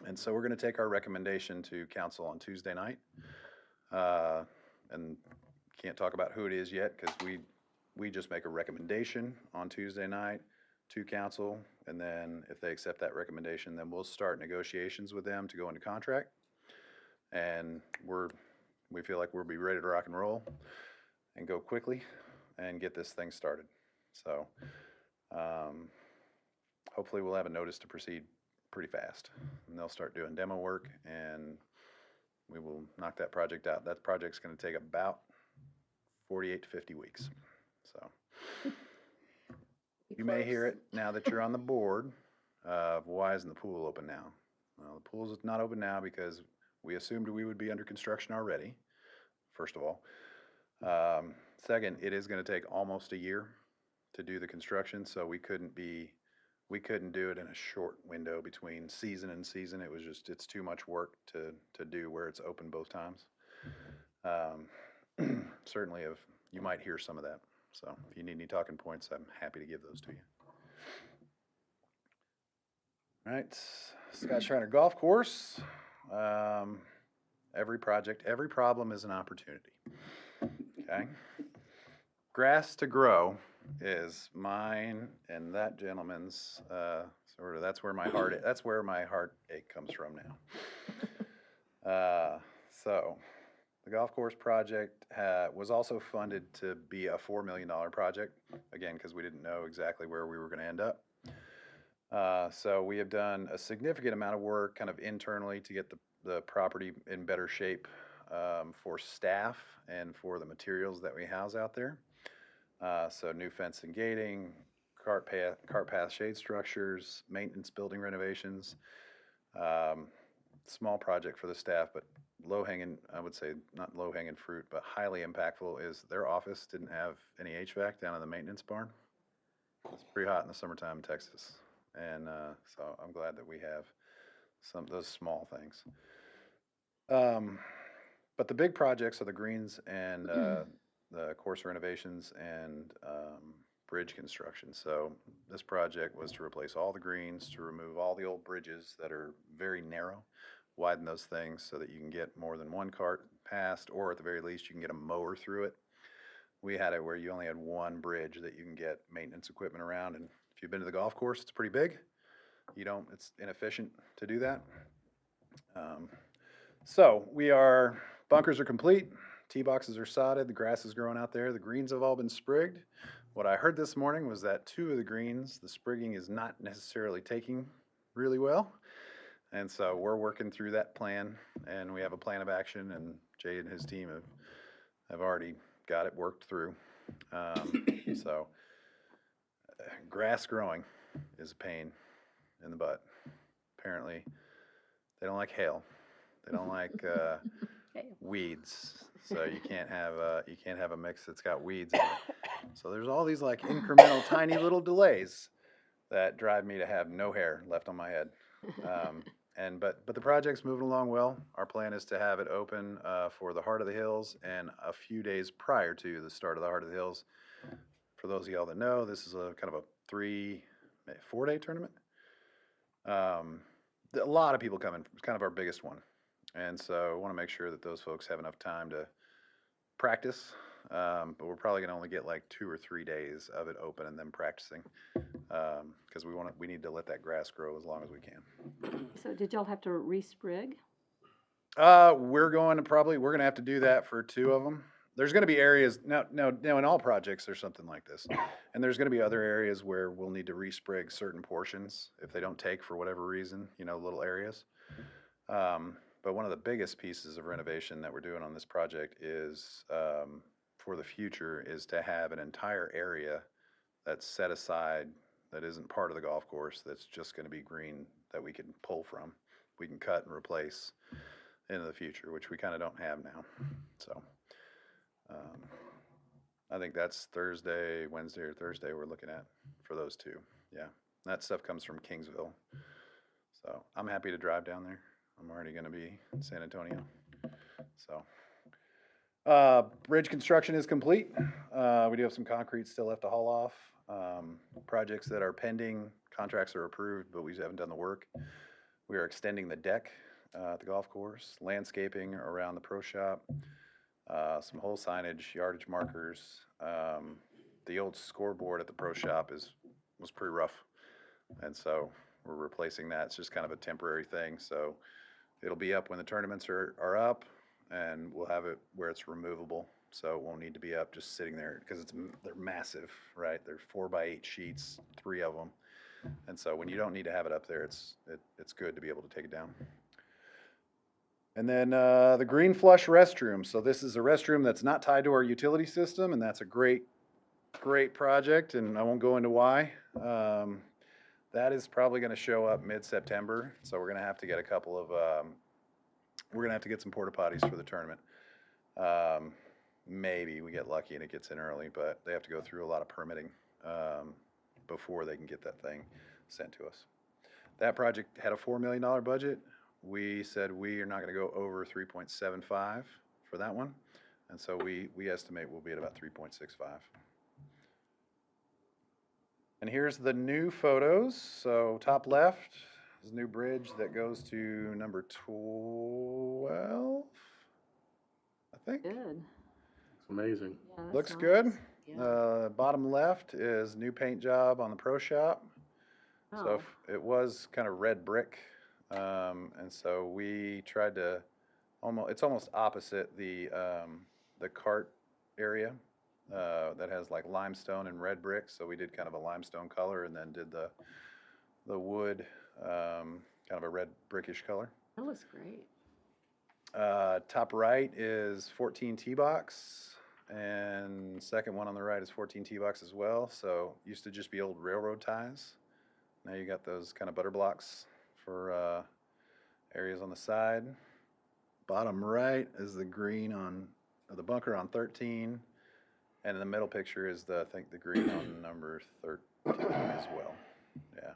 And so we're going to take our recommendation to council on Tuesday night. And can't talk about who it is yet because we just make a recommendation on Tuesday night to council. And then if they accept that recommendation, then we'll start negotiations with them to go into contract. And we feel like we'll be ready to rock and roll and go quickly and get this thing started. So hopefully we'll have a notice to proceed pretty fast. And they'll start doing demo work and we will knock that project out. That project's going to take about 48 to 50 weeks. So you may hear it now that you're on the board of why isn't the pool open now? Well, the pool's not open now because we assumed we would be under construction already, first of all. Second, it is going to take almost a year to do the construction, so we couldn't do it in a short window between season and season. It was just, it's too much work to do where it's open both times. Certainly you might hear some of that. So if you need any talking points, I'm happy to give those to you. All right, Scott Schreiner Golf Course. Every project, every problem is an opportunity. Okay. Grass to grow is mine and that gentleman's sort of, that's where my heartache comes from now. So the golf course project was also funded to be a $4 million project, again, because we didn't know exactly where we were going to end up. So we have done a significant amount of work kind of internally to get the property in better shape for staff and for the materials that we house out there. So new fence and gating, cart path shade structures, maintenance building renovations. Small project for the staff, but I would say not low-hanging fruit, but highly impactful is their office didn't have any HVAC down in the maintenance barn. It's pretty hot in the summertime in Texas. And so I'm glad that we have some of those small things. But the big projects are the greens and the course renovations and bridge construction. So this project was to replace all the greens, to remove all the old bridges that are very narrow, widen those things so that you can get more than one cart past, or at the very least you can get a mower through it. We had it where you only had one bridge that you can get maintenance equipment around, and if you've been to the golf course, it's pretty big. It's inefficient to do that. So bunkers are complete, tee boxes are sodded, the grass is growing out there, the greens have all been sprigged. What I heard this morning was that 2 of the greens, the sprigging is not necessarily taking really well. And so we're working through that plan, and we have a plan of action, and Jay and his team have already got it worked through. So grass growing is a pain in the butt. Apparently, they don't like hail. They don't like weeds. So you can't have a mix that's got weeds in it. So there's all these like incremental tiny little delays that drive me to have no hair left on my head. But the project's moving along well. Our plan is to have it open for the Heart of the Hills and a few days prior to the start of the Heart of the Hills. For those of y'all that know, this is a kind of a 4-day tournament. A lot of people come in. It's kind of our biggest one. And so I want to make sure that those folks have enough time to practice. But we're probably going to only get like 2 or 3 days of it open and then practicing because we need to let that grass grow as long as we can. So did y'all have to resprig? We're going to have to do that for 2 of them. There's going to be areas now in all projects there's something like this, and there's going to be other areas where we'll need to resprig certain portions if they don't take for whatever reason, little areas. But one of the biggest pieces of renovation that we're doing on this project is for the future is to have an entire area that's set aside that isn't part of the golf course, that's just going to be green that we can pull from, we can cut and replace into the future, which we kind of don't have now. So I think that's Wednesday or Thursday we're looking at for those 2. Yeah, that stuff comes from Kingsville. So I'm happy to drive down there. I'm already going to be in San Antonio. So bridge construction is complete. We do have some concrete still left to haul off. Projects that are pending, contracts are approved, but we haven't done the work. We are extending the deck at the golf course, landscaping around the pro shop, some hole signage, yardage markers. The old scoreboard at the pro shop was pretty rough, and so we're replacing that. It's just kind of a temporary thing, so it'll be up when the tournaments are up, and we'll have it where it's removable, so it won't need to be up just sitting there, because they're massive, right? They're 4x8 sheets, 3 of them, and so when you don't need to have it up there, it's good to be able to take it down. And then the green flush restroom. So this is a restroom that's not tied to our utility system, and that's a great project, and I won't go into why. That is probably going to show up mid-September, so we're going to have to get we're going to have to get some porta potties for the tournament. Maybe we get lucky and it gets in early, but they have to go through a lot of permitting before they can get that thing sent to us. That project had a $4 million budget. We said we are not going to go over 3.75 for that one, and so we estimate we'll be at about 3.65. And here's the new photos. So top left is a new bridge that goes to number 12, I think. Good. It's amazing. Yeah, that's Looks nice. good. Yeah. Bottom left is new paint job on the pro shop. So Oh, it was kind of red brick, and so we tried to it's almost opposite the cart area that has like limestone and red brick. So we did kind of a limestone color, and then did the wood kind of a red brickish color. That looks great. Top right is 14 tee box, and second one on the right is 14 tee box as well. So used to just be old railroad ties. Now you got those kind of butter blocks for areas on the side. Bottom right is the green on the bunker on 13, and in the middle picture is I think the green on number 13 as well. Yeah.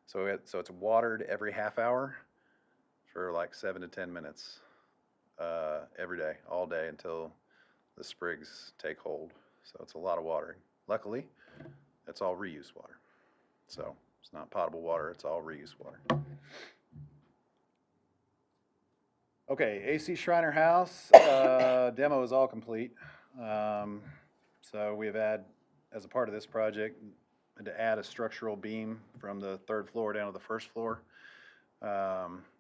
So it's watered every half hour for like 7 to 10 minutes every day, all day until the sprigs take hold. So it's a lot of watering. Luckily, it's all reuse water. So it's not potable water, it's all reuse water. Okay, AC Shriner House, demo is all complete. So we have as a part of this project, to add a structural beam from the 3rd floor down to the 1st floor.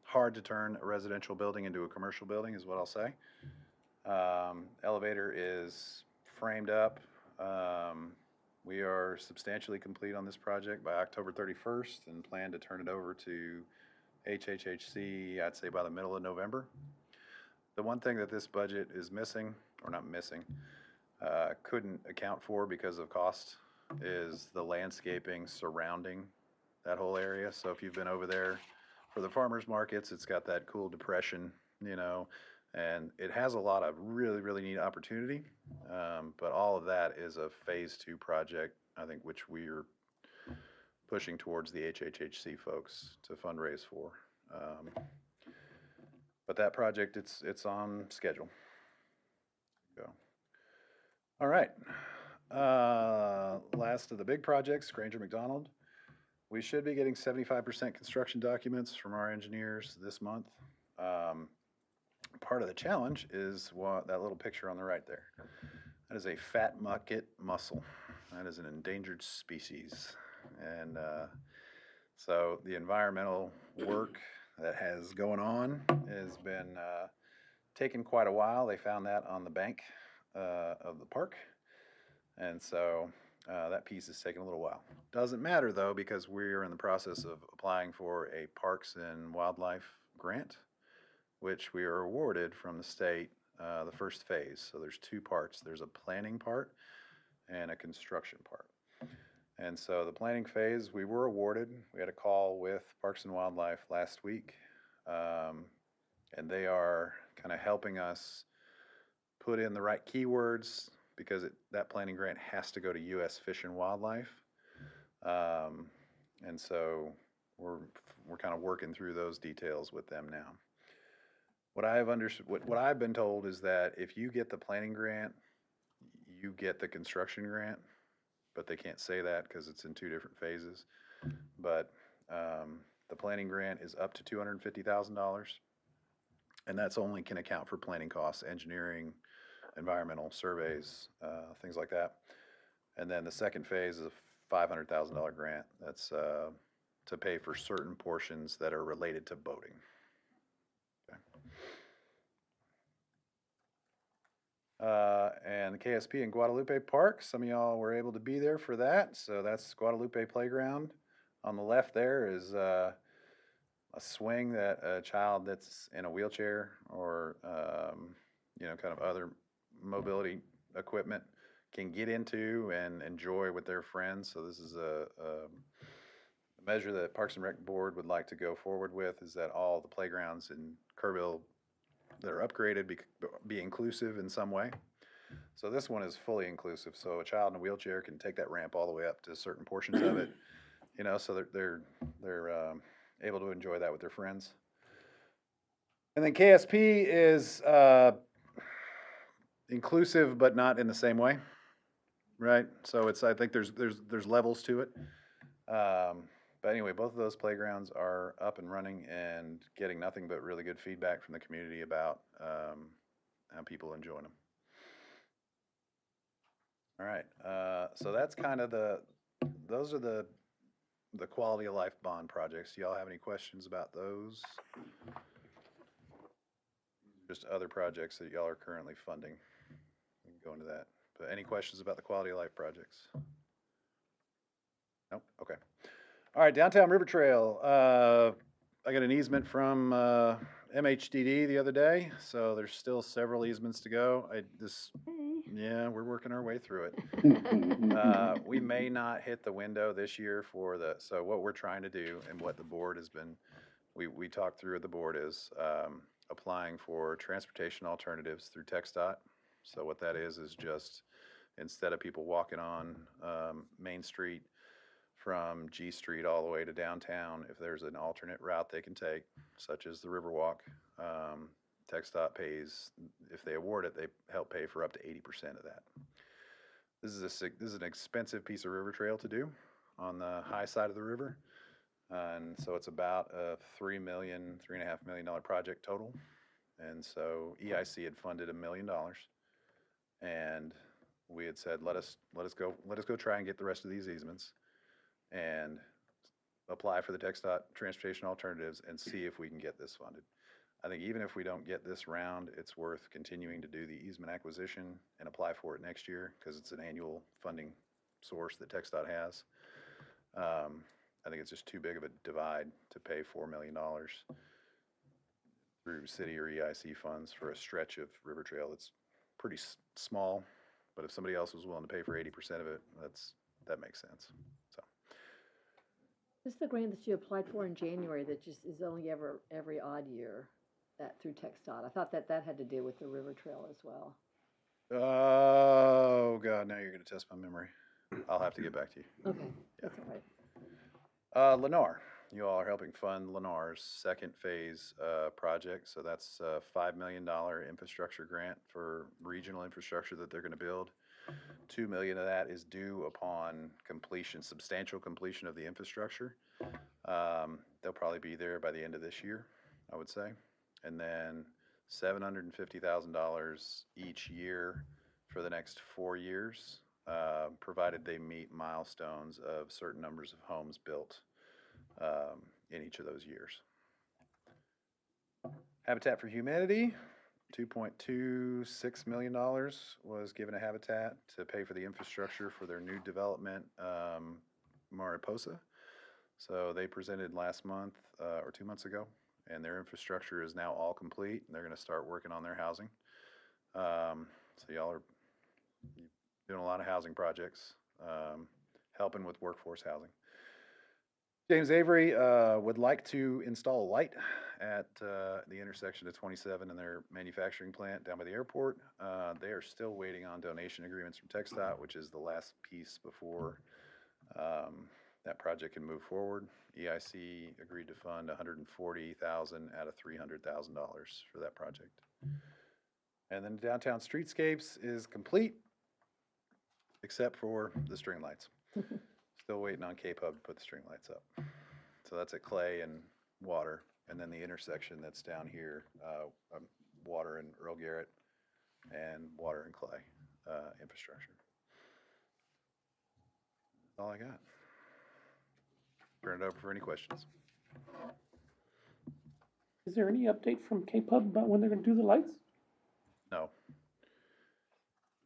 Hard to turn a residential building into a commercial building is what I'll say. Elevator is framed up. We are substantially complete on this project by October 31st and plan to turn it over to HHHC, I'd say by the middle of November. The one thing that this budget is missing, or not missing, couldn't account for because of cost, is the landscaping surrounding that whole area. So if you've been over there for the farmers markets, it's got that cool depression, and it has a lot of really, really neat opportunity. But all of that is a phase 2 project, I think, which we are pushing towards the HHHC folks to fundraise for. But that project, it's on schedule. Go. All right. Last of the big projects, Granger McDonald. We should be getting 75% construction documents from our engineers this month. Part of the challenge is that little picture on the right there. That is a fat mucket mussel. That is an endangered species. And so the environmental work that has going on has been taking quite a while. They found that on the bank of the park. And so that piece is taking a little while. Doesn't matter though, because we're in the process of applying for a Parks and Wildlife grant, which we are awarded from the state, the first phase. So there's 2 parts. There's a planning part and a construction part. And so the planning phase, we were awarded. We had a call with Parks and Wildlife last week, and they are kind of helping us put in the right keywords, because that planning grant has to go to U.S. Fish and Wildlife. And so we're kind of working through those details with them now. What I've been told is that if you get the planning grant, you get the construction grant, but they can't say that because it's in 2 different phases. But The planning grant is up to $250,000. And that's only can account for planning costs, engineering, environmental surveys, things like that. And then the second phase is a $500,000 grant. That's to pay for certain portions that are related to boating. Okay. And the KSP in Guadalupe Park, some of y'all were able to be there for that. So that's Guadalupe Playground. On the left there is a swing that a child that's in a wheelchair or, kind of other mobility equipment can get into and enjoy with their friends. So this is a measure that Parks and Rec Board would like to go forward with, is that all the playgrounds in Kerrville that are upgraded be inclusive in some way. So this one is fully inclusive. So a child in a wheelchair can take that ramp all the way up to certain portions of it, so they're able to enjoy that with their friends. And then KSP is inclusive, but not in the same way, right? So I think there's levels to it. But anyway, both of those playgrounds are up and running and getting nothing but really good feedback from the community about how people enjoy them. All right, so that's kind of those are the quality of life bond projects. Do y'all have any questions about those? Just other projects that y'all are currently funding. We can go into that. But any questions about the quality of life projects? Nope, okay. All right, Downtown River Trail. I got an easement from MHDD the other day, so there's still several easements to go. Yeah, we're working our way through it. We may not hit the window this year so what we're trying to do and what the board has been, we talked through at the board is applying for transportation alternatives through TxDOT. So what that is just instead of people walking on Main Street from G Street all the way to downtown, if there's an alternate route they can take, such as the Riverwalk, TxDOT pays, if they award it, they help pay for up to 80% of that. This is an expensive piece of river trail to do on the high side of the river. And so it's about a $3.5 million project total. And so EIC had funded $1 million. And we had said, let us go try and get the rest of these easements and apply for the TxDOT transportation alternatives and see if we can get this funded. I think even if we don't get this round, it's worth continuing to do the easement acquisition and apply for it next year because it's an annual funding source that TxDOT has. I think it's just too big of a divide to pay $4 million through city or EIC funds for a stretch of river trail that's pretty small, but if somebody else was willing to pay for 80% of it, that makes sense. So. This is the grant that you applied for in January that just is only every odd year, that through TxDOT. I thought that had to do with the river trail as well. Oh, God, now you're going to test my memory. I'll have to get back to you. Okay, Yeah. that's all right. Lennar. You all are helping fund Lennar's second phase project. So that's a $5 million infrastructure grant for regional infrastructure that they're going to build. $2 million of that is due upon substantial completion of the infrastructure. They'll probably be there by the end of this year, I would say. And then $750,000 each year for the next 4 years, provided they meet milestones of certain numbers of homes built in each of those years. Habitat for Humanity, $2.26 million was given to Habitat to pay for the infrastructure for their new development, Mariposa. So they presented last month or 2 months ago, and their infrastructure is now all complete, and they're going to start working on their housing. So y'all are doing a lot of housing projects, helping with workforce housing. James Avery would like to install a light at the intersection of 27 and their manufacturing plant down by the airport. They are still waiting on donation agreements from TxDOT, which is the last piece before that project can move forward. EIC agreed to fund $140,000 out of $300,000 for that project. And then downtown streetscapes is complete, except for the string lights. Still waiting on KPUB to put the string lights up. so that's at Clay and Water, and then the intersection that's down here, Water and Earl Garrett, and Water and Clay, infrastructure. That's all I got. Turn it over for any questions. Is there any update from K-Pub about when they're gonna do the lights? No.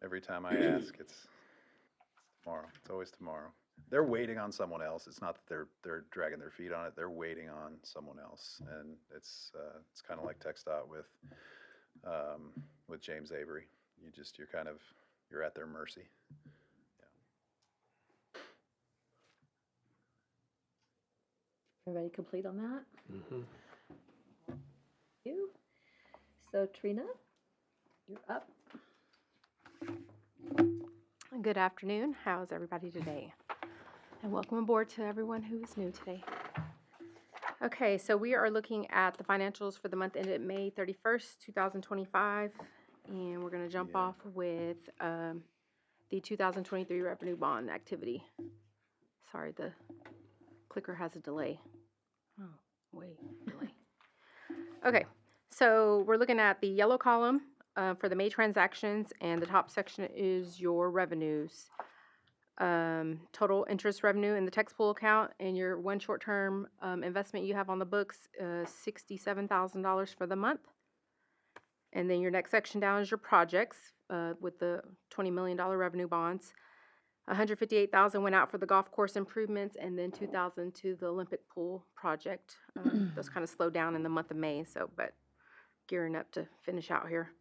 Every time I ask, it's tomorrow. It's always tomorrow. They're waiting on someone else. It's not that they're dragging their feet on it. They're waiting on someone else, and it's kind of like TxDOT with James Avery. You're at their mercy. Everybody complete on that? You. So Trina, you're up. Good afternoon. How's everybody today? And welcome aboard to everyone who is new today. Okay, so we are looking at the financials for the month ended May 31st, 2025. And we're going to jump off with the 2023 revenue bond activity. Sorry, the clicker has a delay. Oh, wait, delay. Okay, so we're looking at the yellow column for the May transactions, and the top section is your revenues. Total interest revenue in the tax pool account, and your one short-term investment you have on the books, $67,000 for the month. And then your next section down is your projects with the $20 million revenue bonds. $158,000 went out for the golf course improvements, and then $2,000 to the Olympic pool project. Those kind of slowed down in the month of May, but gearing up to finish out here.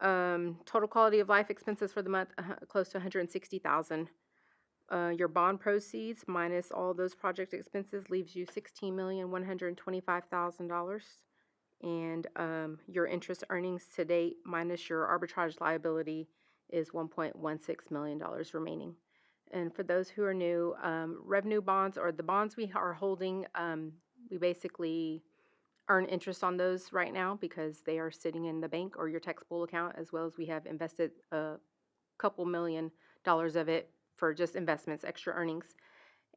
Total quality of life expenses for the month, close to $160,000. Your bond proceeds minus all those project expenses leaves you $16,125,000. And your interest earnings to date minus your arbitrage liability is $1.16 million remaining. And for those who are new, revenue bonds, or the bonds we are holding, we basically earn interest on those right now because they are sitting in the bank or your tax pool account, as well as we have invested a couple $1 million of it for just investments, extra earnings.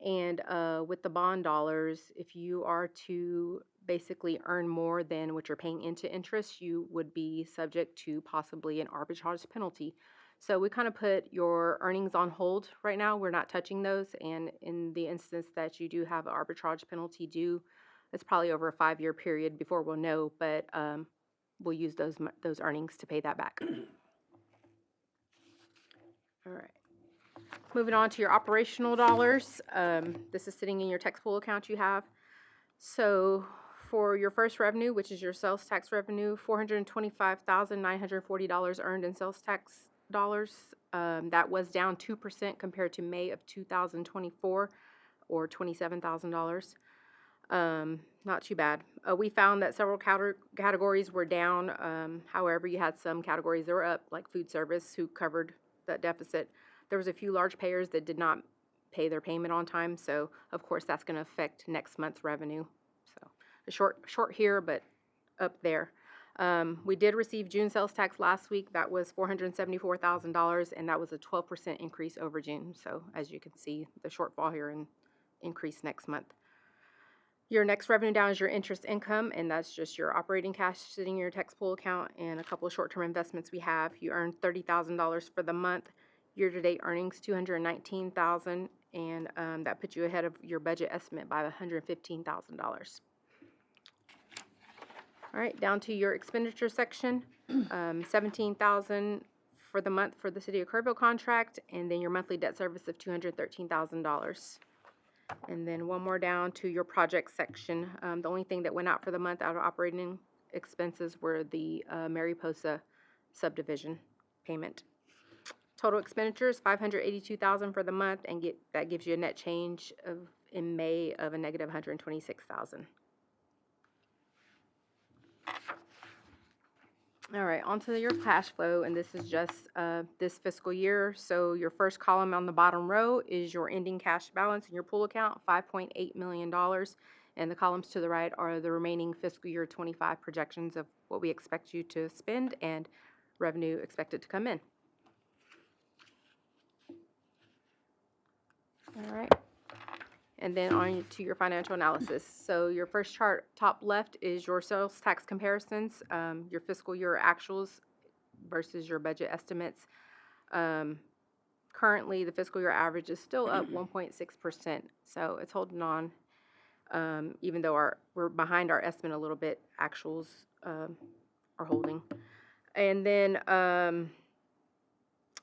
And with the bond dollars, if you are to basically earn more than what you're paying into interest, you would be subject to possibly an arbitrage penalty. So we kind of put your earnings on hold right now. We're not touching those. And in the instance that you do have an arbitrage penalty due, it's probably over a 5-year period before we'll know, but we'll use those earnings to pay that back. All right. Moving on to your operational dollars. This is sitting in your tax pool account you have. So for your first revenue, which is your sales tax revenue, $425,940 earned in sales tax dollars. That was down 2% compared to May of 2024, or $27,000. Not too bad. We found that several categories were down. However, you had some categories that were up, like food service, who covered that deficit. There was a few large payers that did not pay their payment on time, so of course that's going to affect next month's revenue. So a short here, but up there. We did receive June sales tax last week. That was $474,000, and that was a 12% increase over June. So as you can see, the shortfall here and increase next month. Your next revenue down is your interest income, and that's just your operating cash sitting in your tax pool account and a couple of short-term investments we have. You earned $30,000 for the month. Year-to-date earnings, $219,000, and that puts you ahead of your budget estimate by $115,000. All right, down to your expenditure section, $17,000 for the month for the City of Kerrville contract, and then your monthly debt service of $213,000. And then one more down to your project section. The only thing that went out for the month out of operating expenses were the Mariposa subdivision payment. Total expenditures, $582,000 for the month, and that gives you a net change in May of a negative $126,000. All right, onto your cash flow, and this is just this fiscal year. So your first column on the bottom row is your ending cash balance in your pool account, $5.8 million. And the columns to the right are the remaining fiscal year 25 projections of what we expect you to spend and revenue expected to come in. All right. and then on to your financial analysis. So your first chart, top left, is your sales tax comparisons, your fiscal year actuals versus your budget estimates. Currently, the fiscal year average is still up 1.6%, so it's holding on. Even though we're behind our estimate a little bit, actuals are holding. And then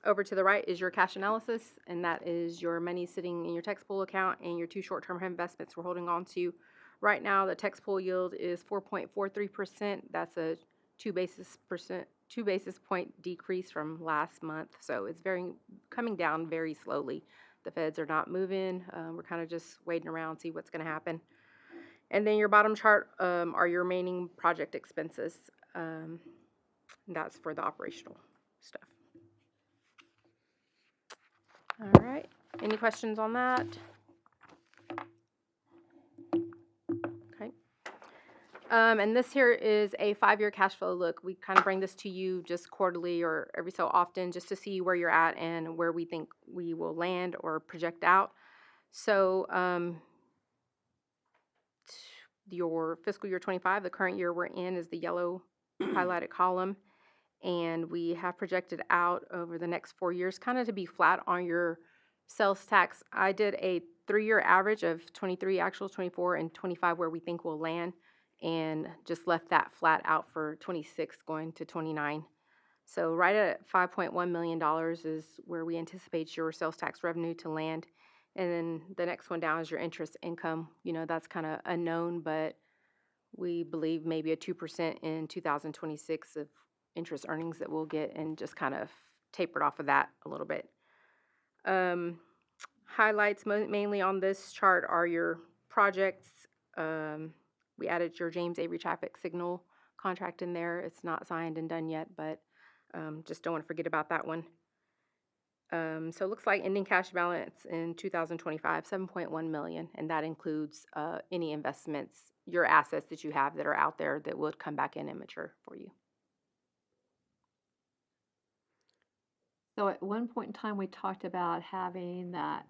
over to the right is your cash analysis, and that is your money sitting in your tax pool account and your 2 short-term investments we're holding on to. Right now, the tax pool yield is 4.43%. That's a 2 basis point decrease from last month. So it's coming down very slowly. The feds are not moving. We're kind of just waiting around, see what's going to happen. And then your bottom chart are your remaining project expenses. That's for the operational stuff. All right. Any questions on that? Okay. And this here is a 5-year cash flow look. We kind of bring this to you just quarterly or every so often just to see where you're at and where we think we will land or project out. So your fiscal year 25, the current year we're in, is the yellow highlighted column. And we have projected out over the next 4 years kind of to be flat on your sales tax. I did a 3-year average of 23 actuals, 24, and 25 where we think we'll land, and just left that flat out for 26 going to 29. So right at $5.1 million is where we anticipate your sales tax revenue to land. And then the next one down is your interest income. You know, that's kind of unknown, but we believe maybe a 2% in 2026 of interest earnings that we'll get, and just kind of tapered off of that a little bit. Highlights mainly on this chart are your projects. We added your James Avery traffic signal contract in there. It's not signed and done yet, but just don't want to forget about that one. So it looks like ending cash balance in 2025, $7.1 million, and that includes any investments, your assets that you have that are out there that would come back in and mature for you. So at one point in time, we talked about having that,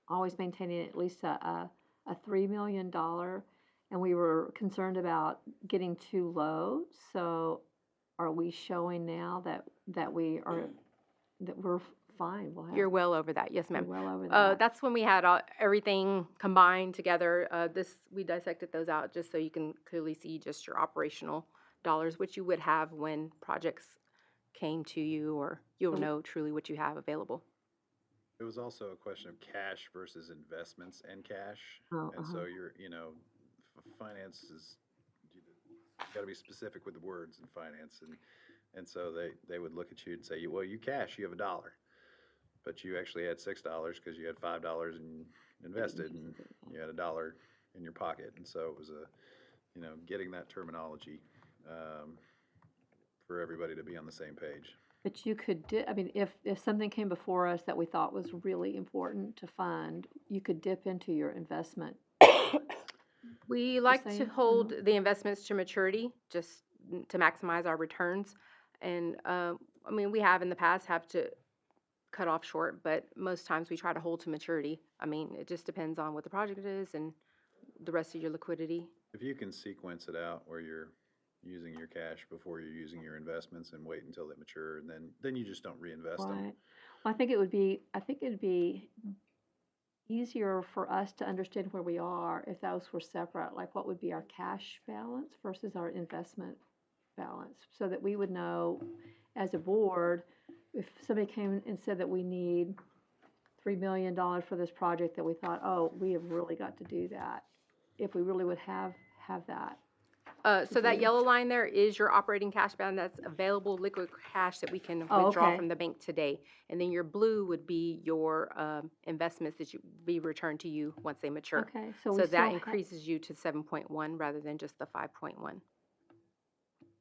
always maintaining at least a $3 million, and we were concerned about getting too low. So are we showing now that we're fine? You're well over that, yes, ma'am. We're well over that. That's when we had everything combined together. We dissected those out just so you can clearly see just your operational dollars, which you would have when projects came to you, or you'll know truly what you have available. It was also a question of cash versus investments and cash. Oh, And so you're, finance is, you got to be specific with the words in finance. And so they would look at you and say, well, you cash, you have $1, but you actually had $6 because you had $5 and invested, and you had $1 in your pocket. And so it was getting that terminology for everybody to be on the same page. But you could, if something came before us that we thought was really important to fund, you could dip into your investment. We like to saying, hold the investments to maturity just to maximize our returns. And we have in the past have to cut off short, but most times we try to hold to maturity. It just depends on what the project is and the rest of your liquidity. If you can sequence it out where you're using your cash before you're using your investments and wait until they mature, and then you just don't reinvest them. Right. Well, I think it'd be easier for us to understand where we are if those were separate, like what would be our cash balance versus our investment balance, so that we would know as a board, if somebody came and said that we need $3 million for this project, that we thought, oh, we have really got to do that, if we really would have that. So that yellow line there is your operating cash balance. That's available liquid cash that we can withdraw okay. from the bank today. And then your blue would be your investments that be returned to you once they mature. Okay, So we that still increases you to 7.1 rather than just the 5.1.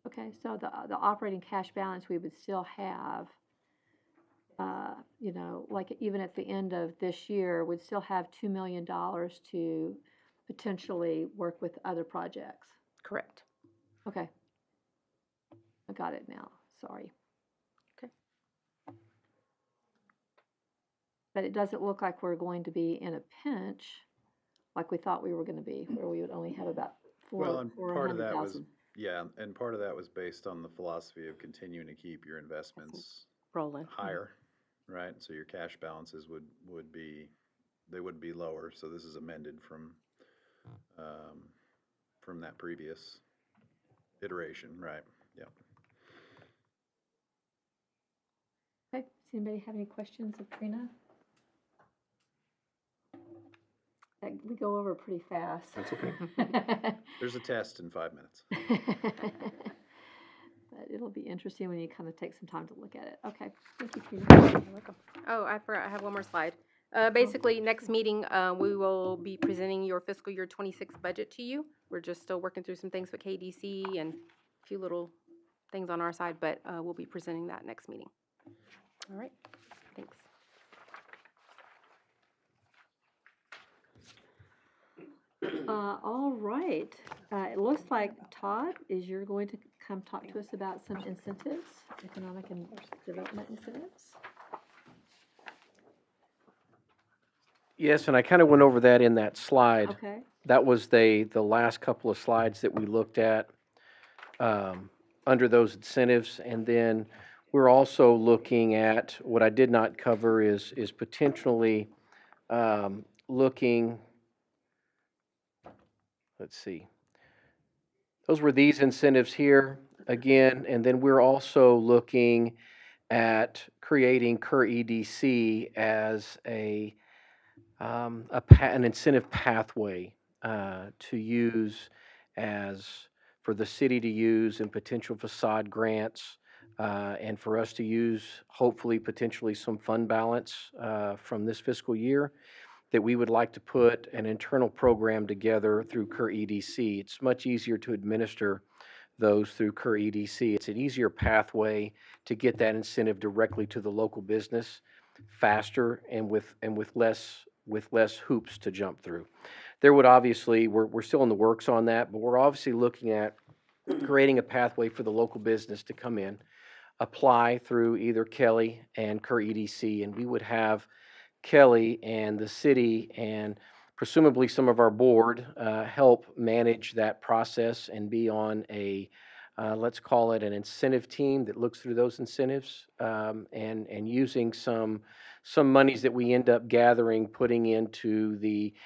Okay, so the operating cash balance we would still have, like even at the end of this year, we'd still have $2 million to potentially work with other projects. Correct. Okay. I got it now, sorry. Okay. But it doesn't look like we're going to be in a pinch like we thought we were gonna be, where we would only have about Well, and part of that was, 400,000 yeah, and part of that was based on the philosophy of continuing to keep your investments Rolling. higher, right? So your cash balances would be, they would be lower, so this is amended from that previous iteration, right? Yeah. Okay, does anybody have any questions of Trina? We go over pretty fast. That's okay. There's a test in 5 minutes. But it'll be interesting when you kind of take some time to look at it. Okay, thank you, Trina. You're welcome. Oh, I forgot, I have one more slide. Basically, next meeting, we will be presenting your fiscal year 26 budget to you. We're just still working through some things with KDC and a few little things on our side, but we'll be presenting that next meeting. All right, thanks. All right, it looks like Todd you're going to come talk to us about some incentives, economic and development incentives. Yes, and I kind of went over that in that slide. Okay, That was the last couple of slides that we looked at under those incentives. And then we're also looking at, what I did not cover is potentially looking, let's see. Those were these incentives here again, and then we're also looking at creating Kerr EDC as an incentive pathway to use for the city to use in potential facade grants, and for us to use hopefully potentially some fund balance from this fiscal year, that we would like to put an internal program together through Kerr EDC. It's much easier to administer those through Kerr EDC. It's an easier pathway to get that incentive directly to the local business faster and with less hoops to jump through. There would obviously, we're still in the works on that, but we're obviously looking at creating a pathway for the local business to come in, apply through either Kelly and Kerr EDC, and we would have Kelly and the city and presumably some of our board help manage that process and be on a, let's call it an incentive team that looks through those incentives, and using some monies that we end up gathering, putting into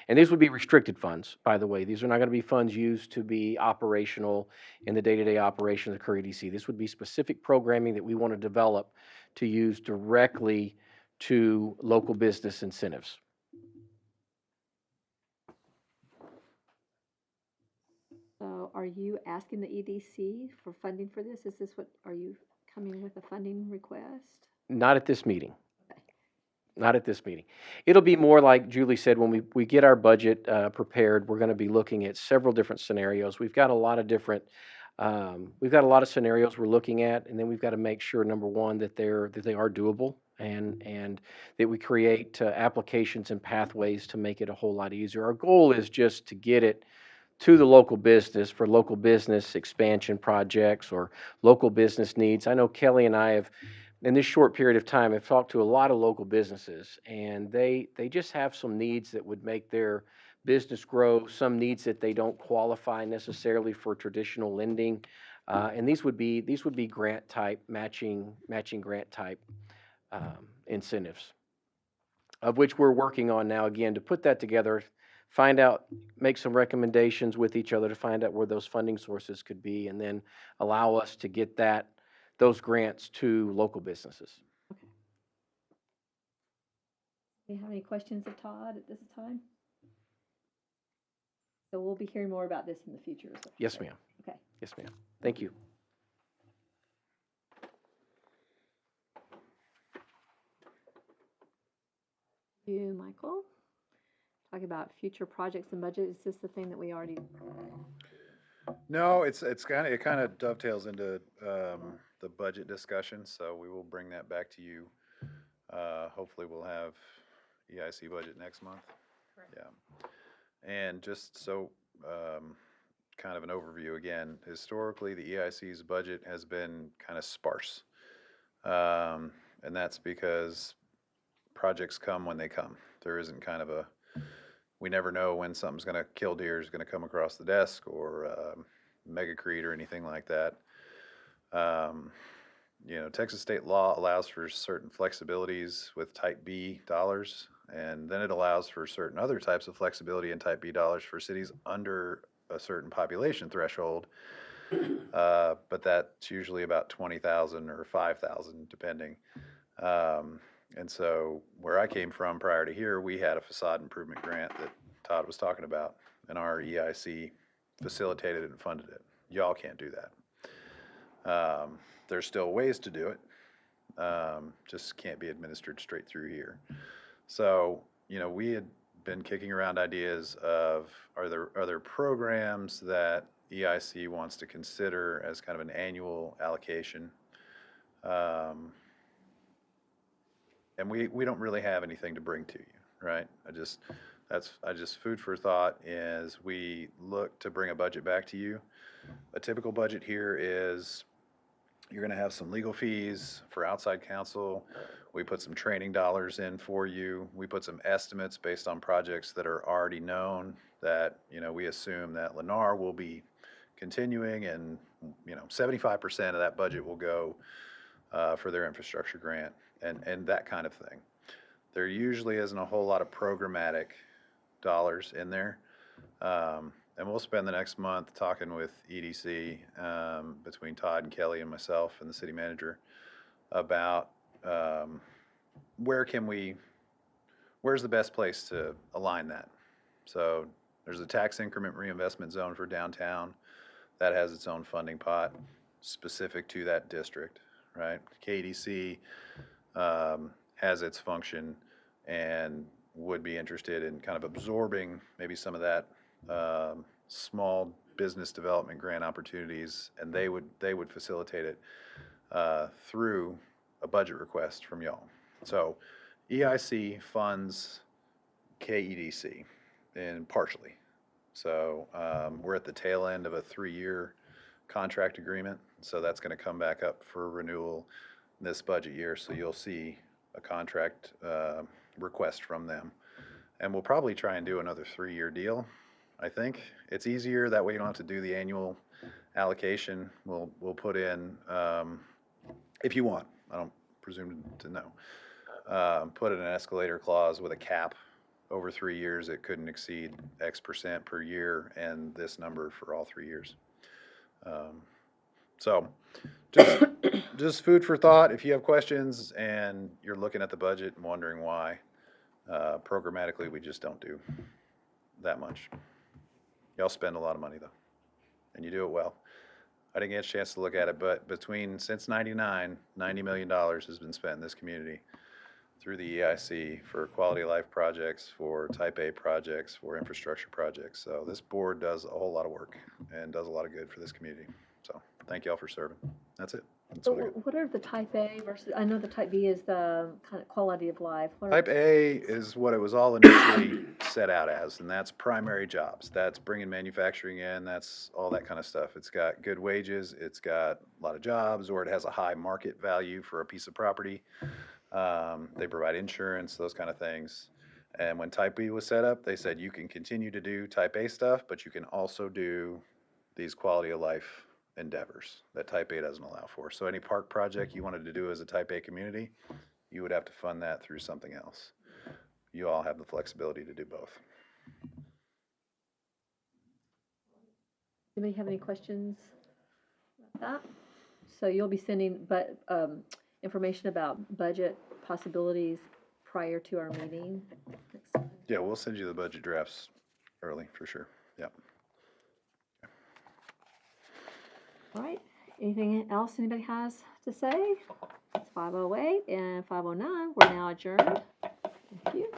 and these would be restricted funds, by the way. These are not going to be funds used to be operational in the day-to-day operation of the Kerr EDC. This would be specific programming that we want to develop to use directly to local business incentives. so are you asking the EDC for funding for this? Are you coming with a funding request? Not at this meeting. Okay. Not at this meeting. It'll be more like Julie said, when we get our budget prepared, we're going to be looking at several different scenarios. We've got a lot of scenarios we're looking at, and then we've got to make sure, number one, that they are doable, and that we create applications and pathways to make it a whole lot easier. Our goal is just to get it to the local business for local business expansion projects or local business needs. I know Kelly and I have, in this short period of time, have talked to a lot of local businesses, and they just have some needs that would make their business grow, some needs that they don't qualify necessarily for traditional lending, and these would be grant type, matching grant type incentives, of which we're working on now, again, to put that together, find out, make some recommendations with each other to find out where those funding sources could be, and then allow us to get those grants to local businesses. Okay. Do you have any questions of Todd at this time? So we'll be hearing more about this in the future. Is that Yes, correct? ma'am. Okay. Yes, ma'am. Thank you. You, Michael, talk about future projects and budget. Is this the thing that we already? No, it kind of dovetails into the budget discussion, so we will bring that back to you. Hopefully we'll have EIC budget next month. Correct. Yeah. And just so, kind of an overview again, historically, the EIC's budget has been kind of sparse. And that's because projects come when they come. There isn't kind of we never know when something's gonna, killdeer is gonna come across the desk, or megacrete or anything like that. You know, Texas state law allows for certain flexibilities with type B dollars, and then it allows for certain other types of flexibility in type B dollars for cities under a certain population threshold. But that's usually about 20,000 or 5,000, depending. And so where I came from prior to here, we had a facade improvement grant that Todd was talking about, and our EIC facilitated it and funded it. Y'all can't do that. There's still ways to do it, just can't be administered straight through here. So, you know, we had been kicking around ideas of, are there programs that EIC wants to consider as kind of an annual allocation? And we don't really have anything to bring to you, right? I just food for thought as we look to bring a budget back to you. A typical budget here is, you're gonna have some legal fees for outside counsel. We put some training dollars in for you. We put some estimates based on projects that are already known, that, you know, we assume that Lennar will be continuing, and, you know, 75% of that budget will go for their infrastructure grant, and that kind of thing. There usually isn't a whole lot of programmatic dollars in there. And we'll spend the next month talking with EDC, between Todd and Kelly and myself and the city manager, about where's the best place to align that. So there's a tax increment reinvestment zone for downtown that has its own funding pot specific to that district, right? KDC has its function and would be interested in kind of absorbing maybe some of that small business development grant opportunities, and they would facilitate it through a budget request from y'all. So EIC funds KEDC, and partially. So we're at the tail end of a 3-year contract agreement, so that's going to come back up for renewal this budget year. So you'll see a contract request from them, and we'll probably try and do another 3-year deal. I think it's easier that way. You don't have to do the annual allocation. We'll put in, if you want, I don't presume to know, put in an escalator clause with a cap. Over 3 years, it couldn't exceed X percent per year, and this number for all 3 years. So just food for thought. If you have questions and you're looking at the budget and wondering why, programmatically, we just don't do that much. Y'all spend a lot of money though, and you do it well. I didn't get a chance to look at it, but since '99, $90 million has been spent in this community through the EIC for quality of life projects, for type A projects, for infrastructure projects. So this board does a whole lot of work and does a lot of good for this community. So thank y'all for serving. That's it. That's So what I got. what are the type A versus, I know the type B is the kind of quality of life. What are- Type A is what it was all initially set out as, and that's primary jobs. That's bringing manufacturing in, that's all that kind of stuff. It's got good wages, it's got a lot of jobs, or it has a high market value for a piece of property. They provide insurance, those kind of things. And when Type B was set up, they said you can continue to do Type A stuff, but you can also do these quality of life endeavors that Type A doesn't allow for. So any park project you wanted to do as a Type A community, you would have to fund that through something else. You all have the flexibility to do both. Anybody have any questions about that? So you'll be sending information about budget possibilities prior to our meeting next time? Yeah, we'll send you the budget drafts early for sure. Yep. All right, anything else anybody has to say? It's 5:08 and 5:09, we're now adjourned. Thank you.